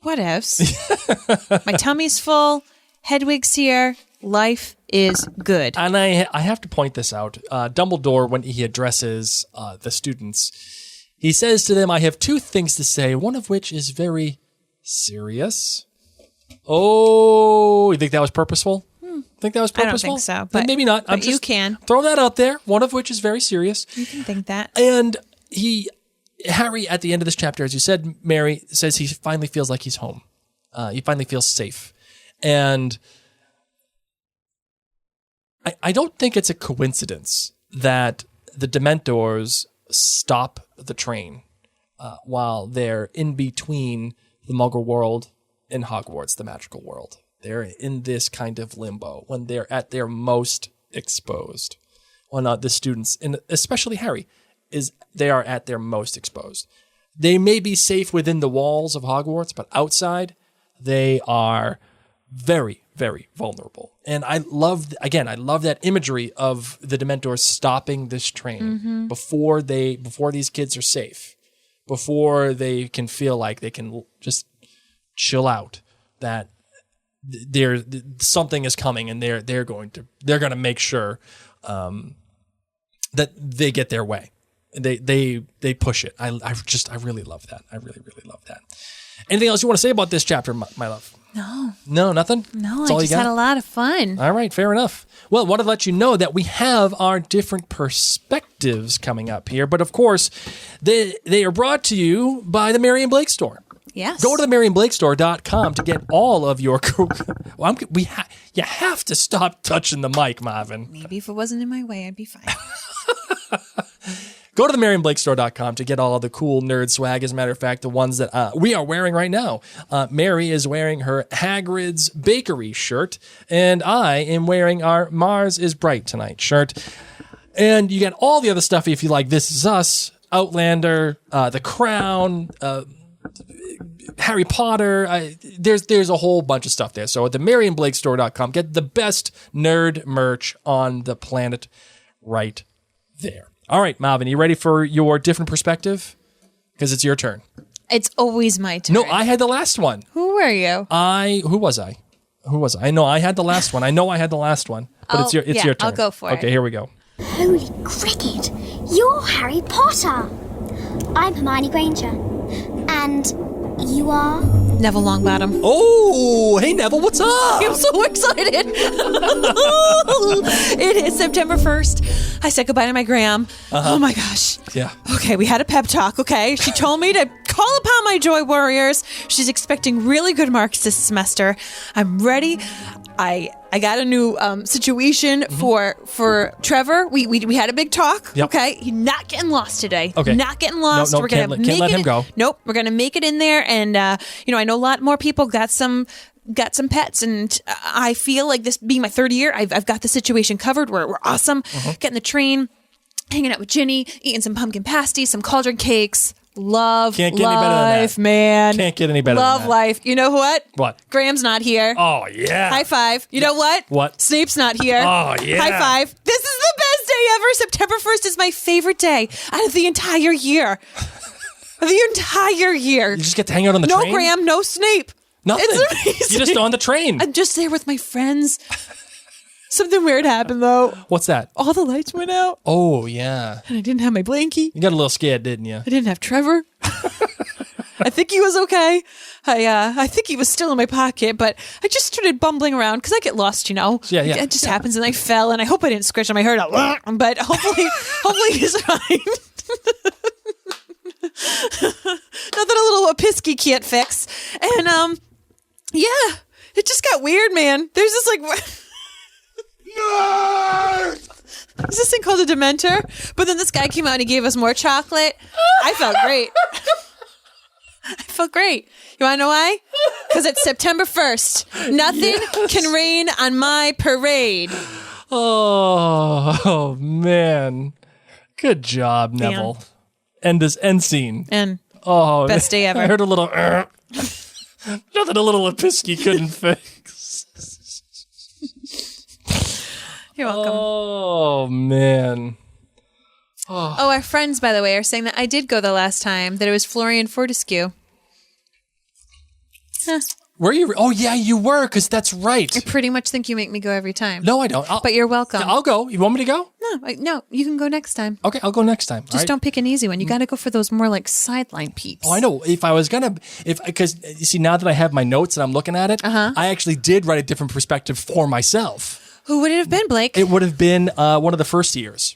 What else? My tummy's full. Hedwig's here. Life is good. And I have to point this out. Dumbledore, when he addresses the students, he says to them, I have 2 things to say, one of which is very serious. Oh, you think that was purposeful? Think that was purposeful? I don't think so. But maybe not. But you can. Throw that out there, one of which is very serious. You can think that. And Harry, at the end of this chapter, as you said, Mary, says he finally feels like he's home. He finally feels safe. And I don't think it's a coincidence that the Dementors stop the train while they're in between the Muggle world and Hogwarts, the magical world. They're in this kind of limbo when they're at their most exposed. Well, not the students, and especially Harry, they are at their most exposed. They may be safe within the walls of Hogwarts, but outside, they are very, very vulnerable. And I love that imagery of the Dementors stopping this train before these kids are safe, before they can feel like they can just chill out, that something is coming, and they're going to make sure that they get their way. They push it. I really love that. I really, really love that. Anything else you want to say about this chapter, my love? No, nothing? No, I just had a lot of fun. All right, fair enough. Well, I want to let you know that we have our different perspectives coming up here, but of course, they are brought to you by the Mary and Blake store. Yes. Go to the maryandblakestore.com to get all of your... you have to stop touching the mic, Marvin. Maybe if it wasn't in my way, I'd be fine. Go to the maryandblakestore.com to get all of the cool nerd swag. As a matter of fact, the ones that we are wearing right now. Mary is wearing her Hagrid's Bakery shirt, and I am wearing our Mars is Bright Tonight shirt. And you get all the other stuff if you like This Is Us, Outlander, The Crown, Harry Potter. There's a whole bunch of stuff there. So at the MarionBlakeStore.com, get the best nerd merch on the planet right there. All right, Marvin, you ready for your different perspective? Because it's your turn. It's always my turn. No, I had the last one. Who were you? Who was I? I know I had the last one. I know I had the last one. But it's your turn. I'll go for it. Okay, here we go. Holy cricket! You're Harry Potter! I'm Hermione Granger. And you are? Neville Longbottom. Oh, hey Neville, what's up? I'm so excited. It is September 1st. I said goodbye to my Graham. Oh my gosh. Yeah. Okay, we had a pep talk, okay? She told me to call upon my Joy Warriors. She's expecting really good marks this semester. I'm ready. I got a new situation for Trevor. We had a big talk. Yep. Okay, he's not getting lost today. Okay, not getting lost. No, We're gonna can't let him go. Nope, we're gonna make it in there, and I know a lot more people got some pets, and I feel like this being my third year, I've got the situation covered. We're awesome. Getting the train, hanging out with Ginny, eating some pumpkin pasties, some cauldron cakes. Love Can't get life, any better than that. man. Can't get any better Love than that. life. You know what? What? Graham's not here. Oh, yeah. High five. You know what? What? Snape's not here. Oh, yeah. High five. This is the best day ever. September 1st is my favorite day out of the entire year. The entire year. You just get to hang out on the No train? Graham, no Snape. Nothing. It's amazing. You're just on the train. I'm just there with my friends. Something weird happened, though. What's that? All the lights went out, Oh, yeah. and I didn't have my blankie. You got a little scared, didn't you? I didn't have Trevor. I think he was okay. I think he was still in my pocket, but I just started bumbling around because I get lost, you know. Yeah. It just happens, and I fell, and I hope I didn't scratch him. I heard a but hopefully he's fine. Nothing a little Opisky can't fix. And yeah, it just got weird, man. There's this like there's this thing called a Dementor, but then this guy came out and he gave us more chocolate. I felt great. I felt great. You want to know why? Because it's September 1st. Nothing can rain on my parade. Oh, man. Good job, Neville. End scene. And Oh, best day ever. I heard a little nothing a little Opisky couldn't fix. You're welcome. Oh, man. Oh, our friends, by the way, are saying that I did go the last time, that it was Florian Fortescue. Huh. Were you? Oh, yeah, you were, because that's right. I pretty much think you make me go every time. No, I don't. But you're welcome. I'll go. You want me to go? No, you can go next time. Okay, I'll go next time. Just don't pick an easy one. You got to go for those more like sideline peeps. Oh, I know. Because you see, now that I have my notes and I'm looking at it, I actually did write a different perspective for myself. Who would it have been, Blake? It would have been one of the first years.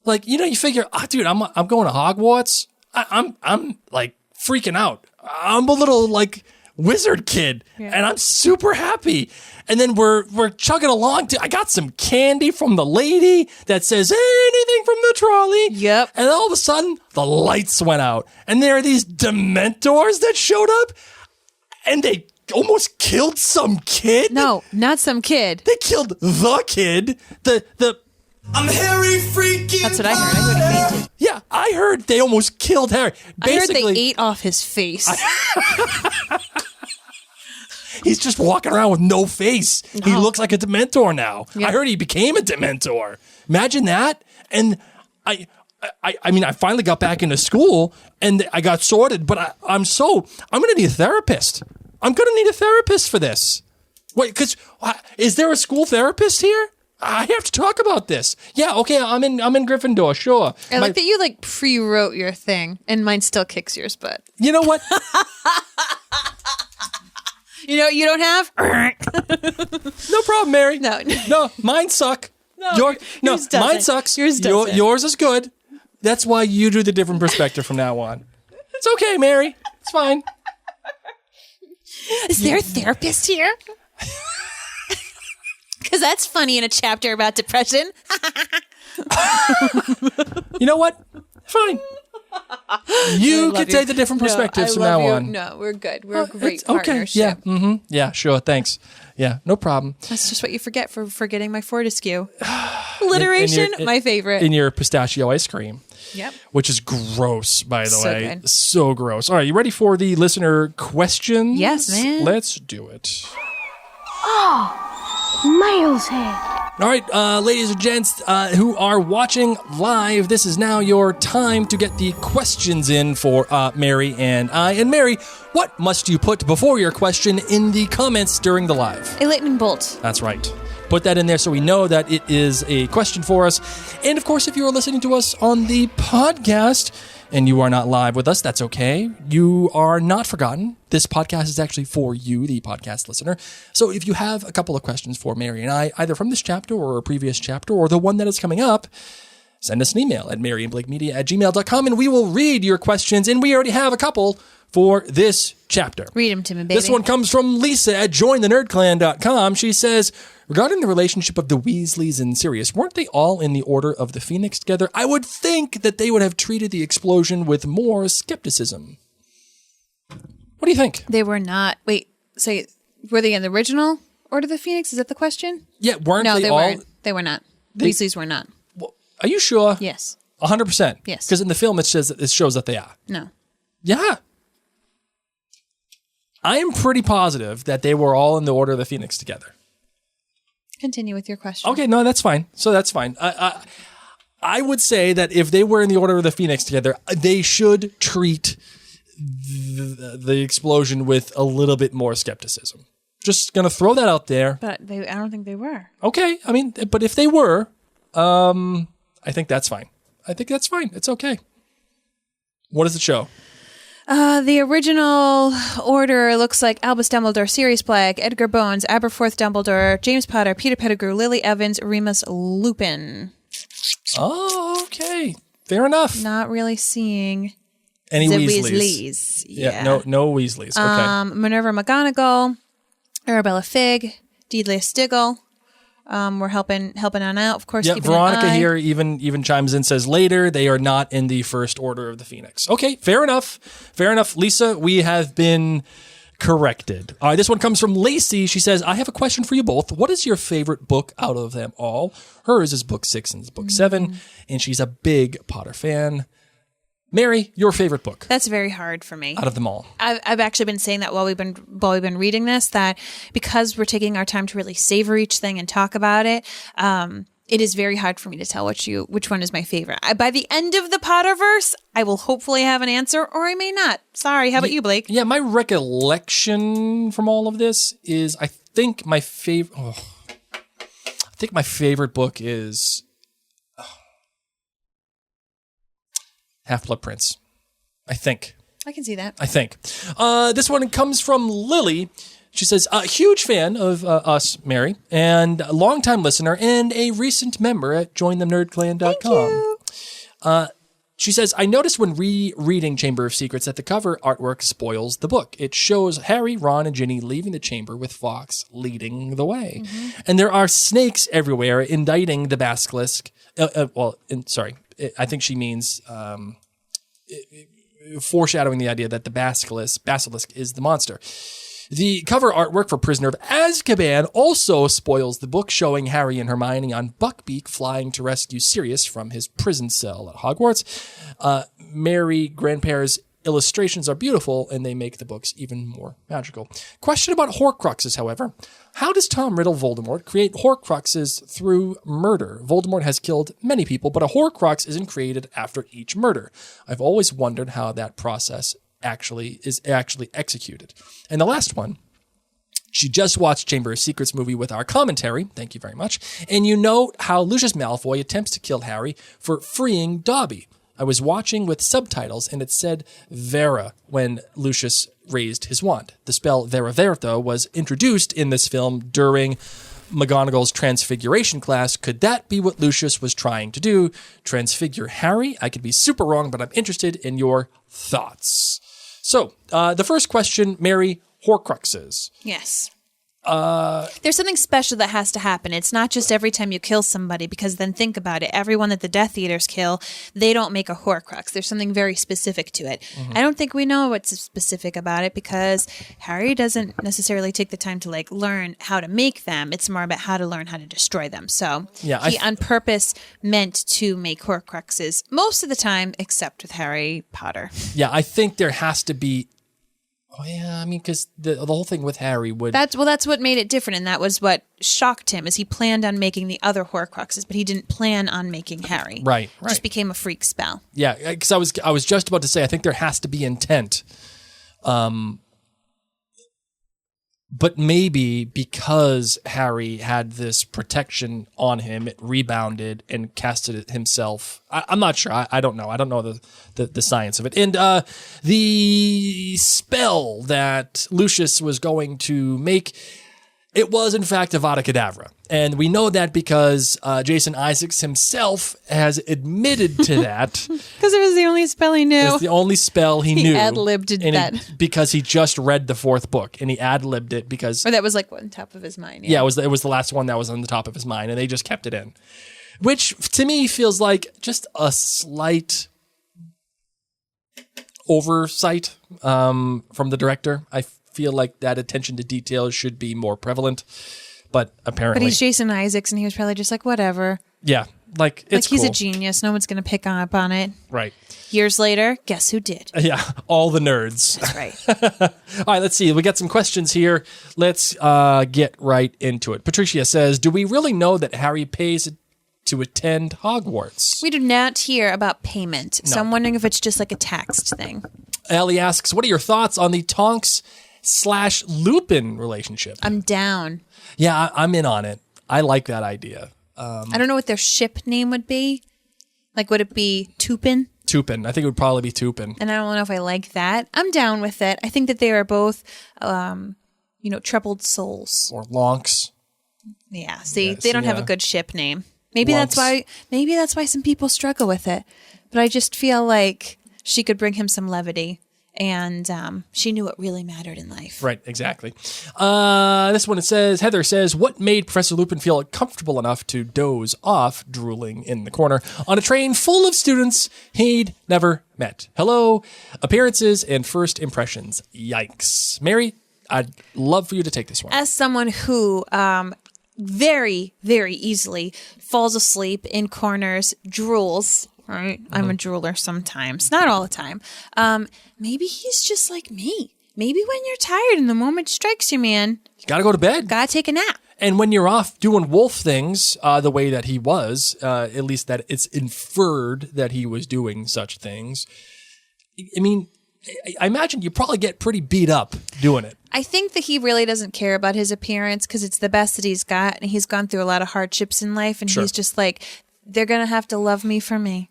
Like, you figure, dude, I'm going to Hogwarts. I'm like freaking out. I'm a little like wizard kid, and I'm super happy. And then we're chugging along. I got some candy from the lady that says anything from the trolley. Yep. And all of a sudden, the lights went out, and there are these Dementors that showed up, and they almost killed some kid. No, not some kid. They killed the kid. The I'm Harry freaking That's what I heard. I heard he fainted. Yeah, I heard they almost killed Harry. I heard they ate off his face. He's just walking around with no face. He looks like a Dementor now. Yep. I heard he became a Dementor. Imagine that. And I mean, I finally got back into school and I got sorted, but I'm going to need a therapist. I'm going to need a therapist for this. Wait, because is there a school therapist here? I have to talk about this. Yeah, okay, I'm in Gryffindor, sure. I like that you like pre-wrote your thing, and mine still kicks yours butt. You know what? You know what you don't have? No problem, Mary. No, mine suck. yours doesn't. Mine sucks. Yours doesn't. Yours is good. That's why you do the different perspective from now on. It's okay, Mary. It's fine. Is there a therapist here? Because that's funny in a chapter about depression. You know what? Fine. You can take the different perspectives from now on. No, we're good. We're a great It's okay. partnership. Yeah. Yeah, sure. Thanks. Yeah, no problem. That's just what you forget for forgetting my Fortescue. Alliteration, my favorite. In your pistachio ice cream. Yep. Which is gross, by the So way. good. So gross. All right, you ready for the listener questions? Yes, man. Let's do it. Mail's here. All right, ladies and gents who are watching live, this is now your time to get the questions in for Mary and I. And Mary, what must you put before your question in the comments during the live? A lightning bolt. That's right. Put that in there so we know that it is a question for us. And of course, if you are listening to us on the podcast and you are not live with us, that's okay. You are not forgotten. This podcast is actually for you, the podcast listener. So if you have a couple of questions for Mary and I, either from this chapter or a previous chapter or the one that is coming up, send us an email at maryandblakemedia@gmail.com and we will read your questions. And we already have a couple for this chapter. Read them to me, baby. This one comes from Lisa at jointhenerdclan.com. She says, regarding the relationship of the Weasleys and Sirius, weren't they all in the Order of the Phoenix together? I would think that they would have treated the explosion with more skepticism. What do you think? They were not. Wait, so were they in the original Order of the Phoenix? Is that the question? Yeah, weren't No, they they all? weren't. They were not. They- Weasleys were not. Are you sure? Yes. 100%? Yes. Because in the film it shows that they are. No. Yeah. I am pretty positive that they were all in the Order of the Phoenix together. Continue with your question. Okay, no, that's fine. So that's fine. I would say that if they were in the Order of the Phoenix together, they should treat the explosion with a little bit more skepticism. Just going to throw that out there. But I don't think they were. Okay, I mean, but if they were, I think that's fine. I think that's fine. It's okay. What does it show? The original order looks like Albus Dumbledore, Sirius Black, Edgar Bones, Aberforth Dumbledore, James Potter, Peter Pettigrew, Lily Evans, Remus Lupin. Oh, okay. Fair enough. Not really seeing Any the Weasleys? Weasleys. Yeah, no Weasleys. Okay. Minerva McGonagall, Arabella Figg, Deedlius Diggle. We're helping on out, of course. Yeah, keeping an Veronica eye. here even chimes in, says later they are not in the First Order of the Phoenix. Okay, fair enough. Fair enough. Lisa, we have been corrected. All right, this one comes from Lacey. She says, I have a question for you both. What is your favorite book out of them all? Hers is book 6 and book 7, and she's a big Potter fan. Mary, your favorite book That's very hard for me. out of them all? I've actually been saying that while we've been reading this, that because we're taking our time to really savor each thing and talk about it, it is very hard for me to tell which one is my favorite. By the end of the Potterverse, I will hopefully have an answer, or I may not. Sorry. How about you, Blake? Yeah, my recollection from all of this is I think my favorite book is Half-Blood Prince. I think. I can see that. This one comes from Lily. She says, a huge fan of us, Mary, and a longtime listener and a recent member at jointhenerdclan.com. Thank you. She says, I noticed when rereading Chamber of Secrets that the cover artwork spoils the book. It shows Harry, Ron, and Ginny leaving the chamber with Fawkes leading the way. Mm-hmm. And there are snakes everywhere indicting the basilisk. I think she means foreshadowing the idea that the basilisk is the monster. The cover artwork for Prisoner of Azkaban also spoils the book, showing Harry and Hermione on Buckbeak flying to rescue Sirius from his prison cell at Hogwarts. Mary Grandpare's illustrations are beautiful, and they make the books even more magical. Question about Horcruxes, however. How does Tom Riddle Voldemort create Horcruxes through murder? Voldemort has killed many people, but a Horcrux isn't created after each murder. I've always wondered how that process is actually executed. And the last one, she just watched Chamber of Secrets movie with our commentary. Thank you very much. And you note how Lucius Malfoy attempts to kill Harry for freeing Dobby. I was watching with subtitles and it said Vera when Lucius raised his wand. The spell Vera Verta was introduced in this film during McGonagall's transfiguration class. Could that be what Lucius was trying to do? Transfigure Harry? I could be super wrong, but I'm interested in your thoughts. So, the first question, Mary, Horcruxes. Yes. There's something special that has to happen. It's not just every time you kill somebody, because then think about it. Everyone that the Death Eaters kill, they don't make a Horcrux. There's something very specific to it. I don't think we know what's specific about it because Harry doesn't necessarily take the time to like learn how to make them. It's more about how to learn how to destroy them. So he on purpose meant to make Horcruxes most of the time, except with Harry Potter. Yeah, I think there has to be. Oh yeah, I mean, because the whole thing with Harry would. That's what made it different, and that was what shocked him. Is he planned on making the other Horcruxes, but he didn't plan on making Harry. Right. It just became a freak spell. Yeah, because I was just about to say I think there has to be intent, but maybe because Harry had this protection on him, it rebounded and casted it himself. I'm not sure. I don't know. I don't know the science of it. And the spell that Lucius was going to make, it was in fact Avada Kedavra. And we know that because Jason Isaacs himself has admitted to that. Because it was the only spell he knew. It's the only spell he knew. He ad-libbed that. Because he just read the fourth book, and he ad-libbed it because... Or that was like on top of his mind. Yeah, it was the last one that was on the top of his mind, and they just kept it in. Which, to me, feels like just a slight oversight from the director. I feel like that attention to detail should be more prevalent. But apparently... But he's Jason Isaacs, and he was probably just like, whatever. Yeah, like, it's he's cool. a genius. No one's going to pick up on it. Right. Years later, guess who did? Yeah, all the nerds. That's right. All right, let's see. We got some questions here. Let's get right into it. Patricia says, do we really know that Harry pays to attend Hogwarts? We do not hear about payment, so I'm wondering if it's just like a taxed thing. Ellie asks, what are your thoughts on the Tonks/Lupin relationship? I'm down. Yeah, I'm in on it. I like that idea. I don't know what their ship name would be. Like, would it be Tupin? Tupin. I think it would probably be Tupin. And I don't know if I like that. I'm down with it. I think that they are both, troubled souls. Or Lonks. Yeah. See, they don't have a good ship name. Maybe that's why some people struggle with it. But I just feel like she could bring him some levity. And she knew what really mattered in life. Right, exactly. This one, Heather says, what made Professor Lupin feel comfortable enough to doze off, drooling in the corner, on a train full of students he'd never met? Hello, appearances and first impressions. Yikes. Mary, I'd love for you to take this one. As someone who very, very easily falls asleep in corners, drools... Right, I'm a drooler sometimes, not all the time. Maybe he's just like me. Maybe when you're tired and the moment strikes you, man, you gotta go to bed. Gotta take a nap. And when you're off doing wolf things, the way that he was, at least that it's inferred that he was doing such things. I mean, I imagine you probably get pretty beat up doing it. I think that he really doesn't care about his appearance because it's the best that he's got, and he's gone through a lot of hardships in life, and he's just like, they're gonna have to love me for me.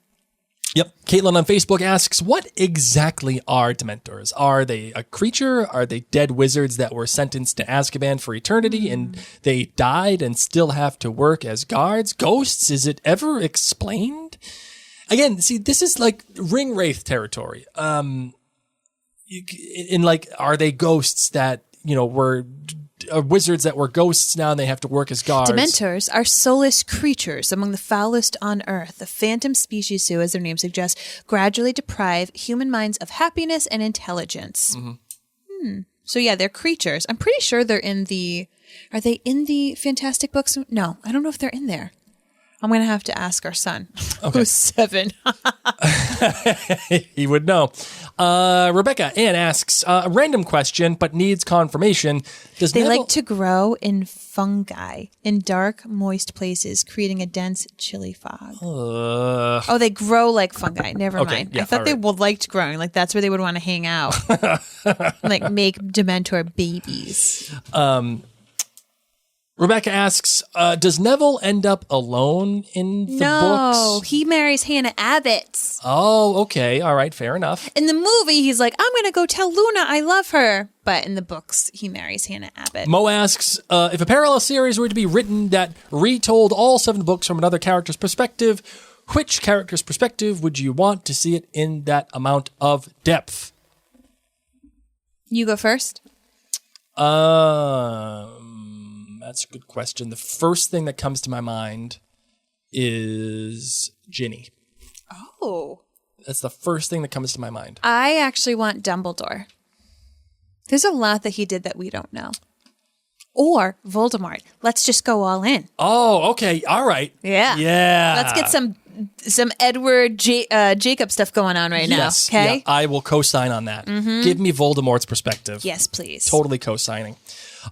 Yep. Caitlin on Facebook asks, what exactly are Dementors? Are they a creature? Are they dead wizards that were sentenced to Azkaban for eternity and they died and still have to work as guards? Ghosts? Is it ever explained? Again, see, this is like Ring Wraith territory. Are they ghosts that, were wizards that were ghosts now and they have to work as guards? Dementors are soulless creatures among the foulest on Earth, a phantom species who, as their name suggests, gradually deprive human minds of happiness and intelligence. So yeah, they're creatures. I'm pretty sure they're in the... Are they in the Fantastic Books? No, I don't know if they're in there. I'm going to have to ask our son, who's 7. He would know. Rebecca Ann asks, a random question, but needs confirmation. They like to grow in fungi in dark, moist places, creating a dense, chilly fog. They grow like fungi. Never mind. Yeah, I thought they liked growing. Like, that's where they would want to hang out. Like, make Dementor babies. Rebecca asks, does Neville end up alone in the books? No, he marries Hannah Abbott. Oh, okay. All right. Fair enough. In the movie, he's like, I'm going to go tell Luna I love her. But in the books, he marries Hannah Abbott. Mo asks, if a parallel series were to be written that retold all 7 books from another character's perspective, which character's perspective would you want to see it in that amount of depth? You go first. That's a good question. The first thing that comes to my mind is Ginny. Oh. That's the first thing that comes to my mind. I actually want Dumbledore. There's a lot that he did that we don't know. Or Voldemort. Let's just go all in. Oh, okay. All right. Yeah. Yeah. Let's get some Edward Jacob stuff going on right now. Okay. Yeah, I will co-sign on that. Give me Voldemort's perspective. Yes, please. Totally co-signing.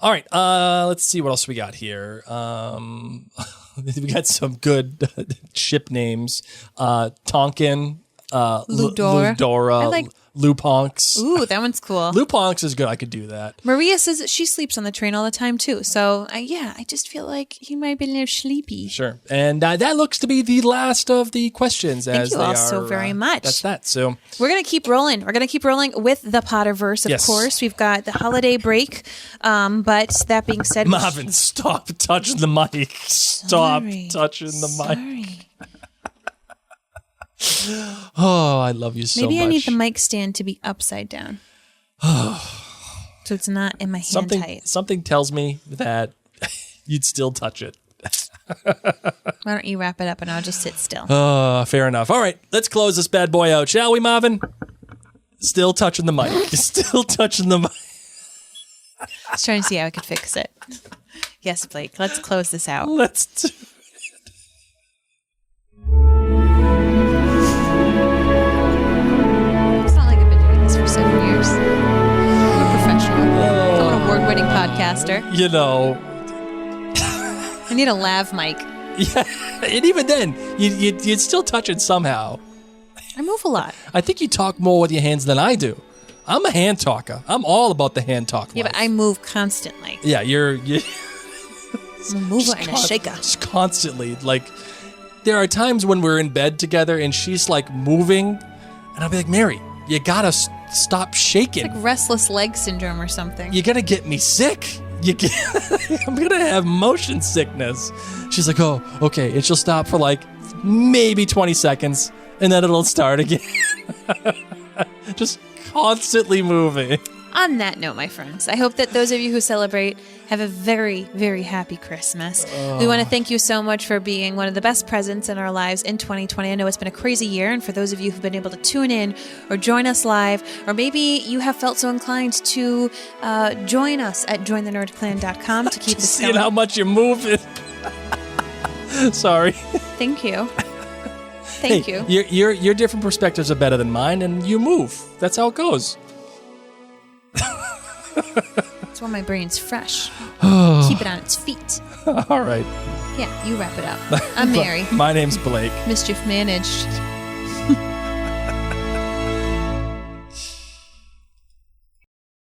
All right. Let's see what else we got here. We got some good ship names. Tonkin. Ludora. I like Luponks. Ooh, that one's cool. Luponks is good. I could do that. Maria says that she sleeps on the train all the time too. So I just feel like he might be a little sleepy. Sure. And that looks to be the last of the questions. Thank you all so very much. That's that. So we're going to keep rolling. We're going to keep rolling with the Potterverse, of course. We've got the holiday break. But that being said, Marvin, stop touching the mic. Stop touching the mic. Sorry. Oh, I love you so much. Maybe I need the mic stand to be upside down. So it's not in my hand tight. Something tells me that you'd still touch it. Why don't you wrap it up and I'll just sit still. Fair enough. All right, let's close this bad boy out, shall we, Marvin? Still touching the mic. Still touching the mic. I was trying to see how I could fix it. Yes, Blake, let's close this out. Let's do it. It's not like I've been doing this for 7 years. I'm a professional. I'm an award-winning podcaster. You know. I need a lav mic. Yeah, and even then, you'd still touch it somehow. I move a lot. I think you talk more with your hands than I do. I'm a hand talker. I'm all about the hand talk. Yeah, but I move constantly. Yeah, you're I'm a mover and a shaker. Just constantly. Like, there are times when we're in bed together and she's like moving, and I'll be like, Mary, you gotta stop shaking. It's like restless leg syndrome or something. You're gonna get me sick. I'm gonna have motion sickness. She's like, oh, okay. And she'll stop for like maybe 20 seconds, and then it'll start again. Just constantly moving. On that note, my friends, I hope that those of you who celebrate have a very, very happy Christmas. We want to thank you so much for being one of the best presents in our lives in 2020. I know it's been a crazy year, and for those of you who've been able to tune in or join us live, or maybe you have felt so inclined to join us at jointhenerdclan.com to keep this going. Seeing how much you're moving. Sorry. Thank you. Thank you. Your different perspectives are better than mine, and you move. That's how it goes. That's why my brain's fresh. Keep it on its feet. All right. Yeah, you wrap it up. I'm Mary. My name's Blake. Mischief managed.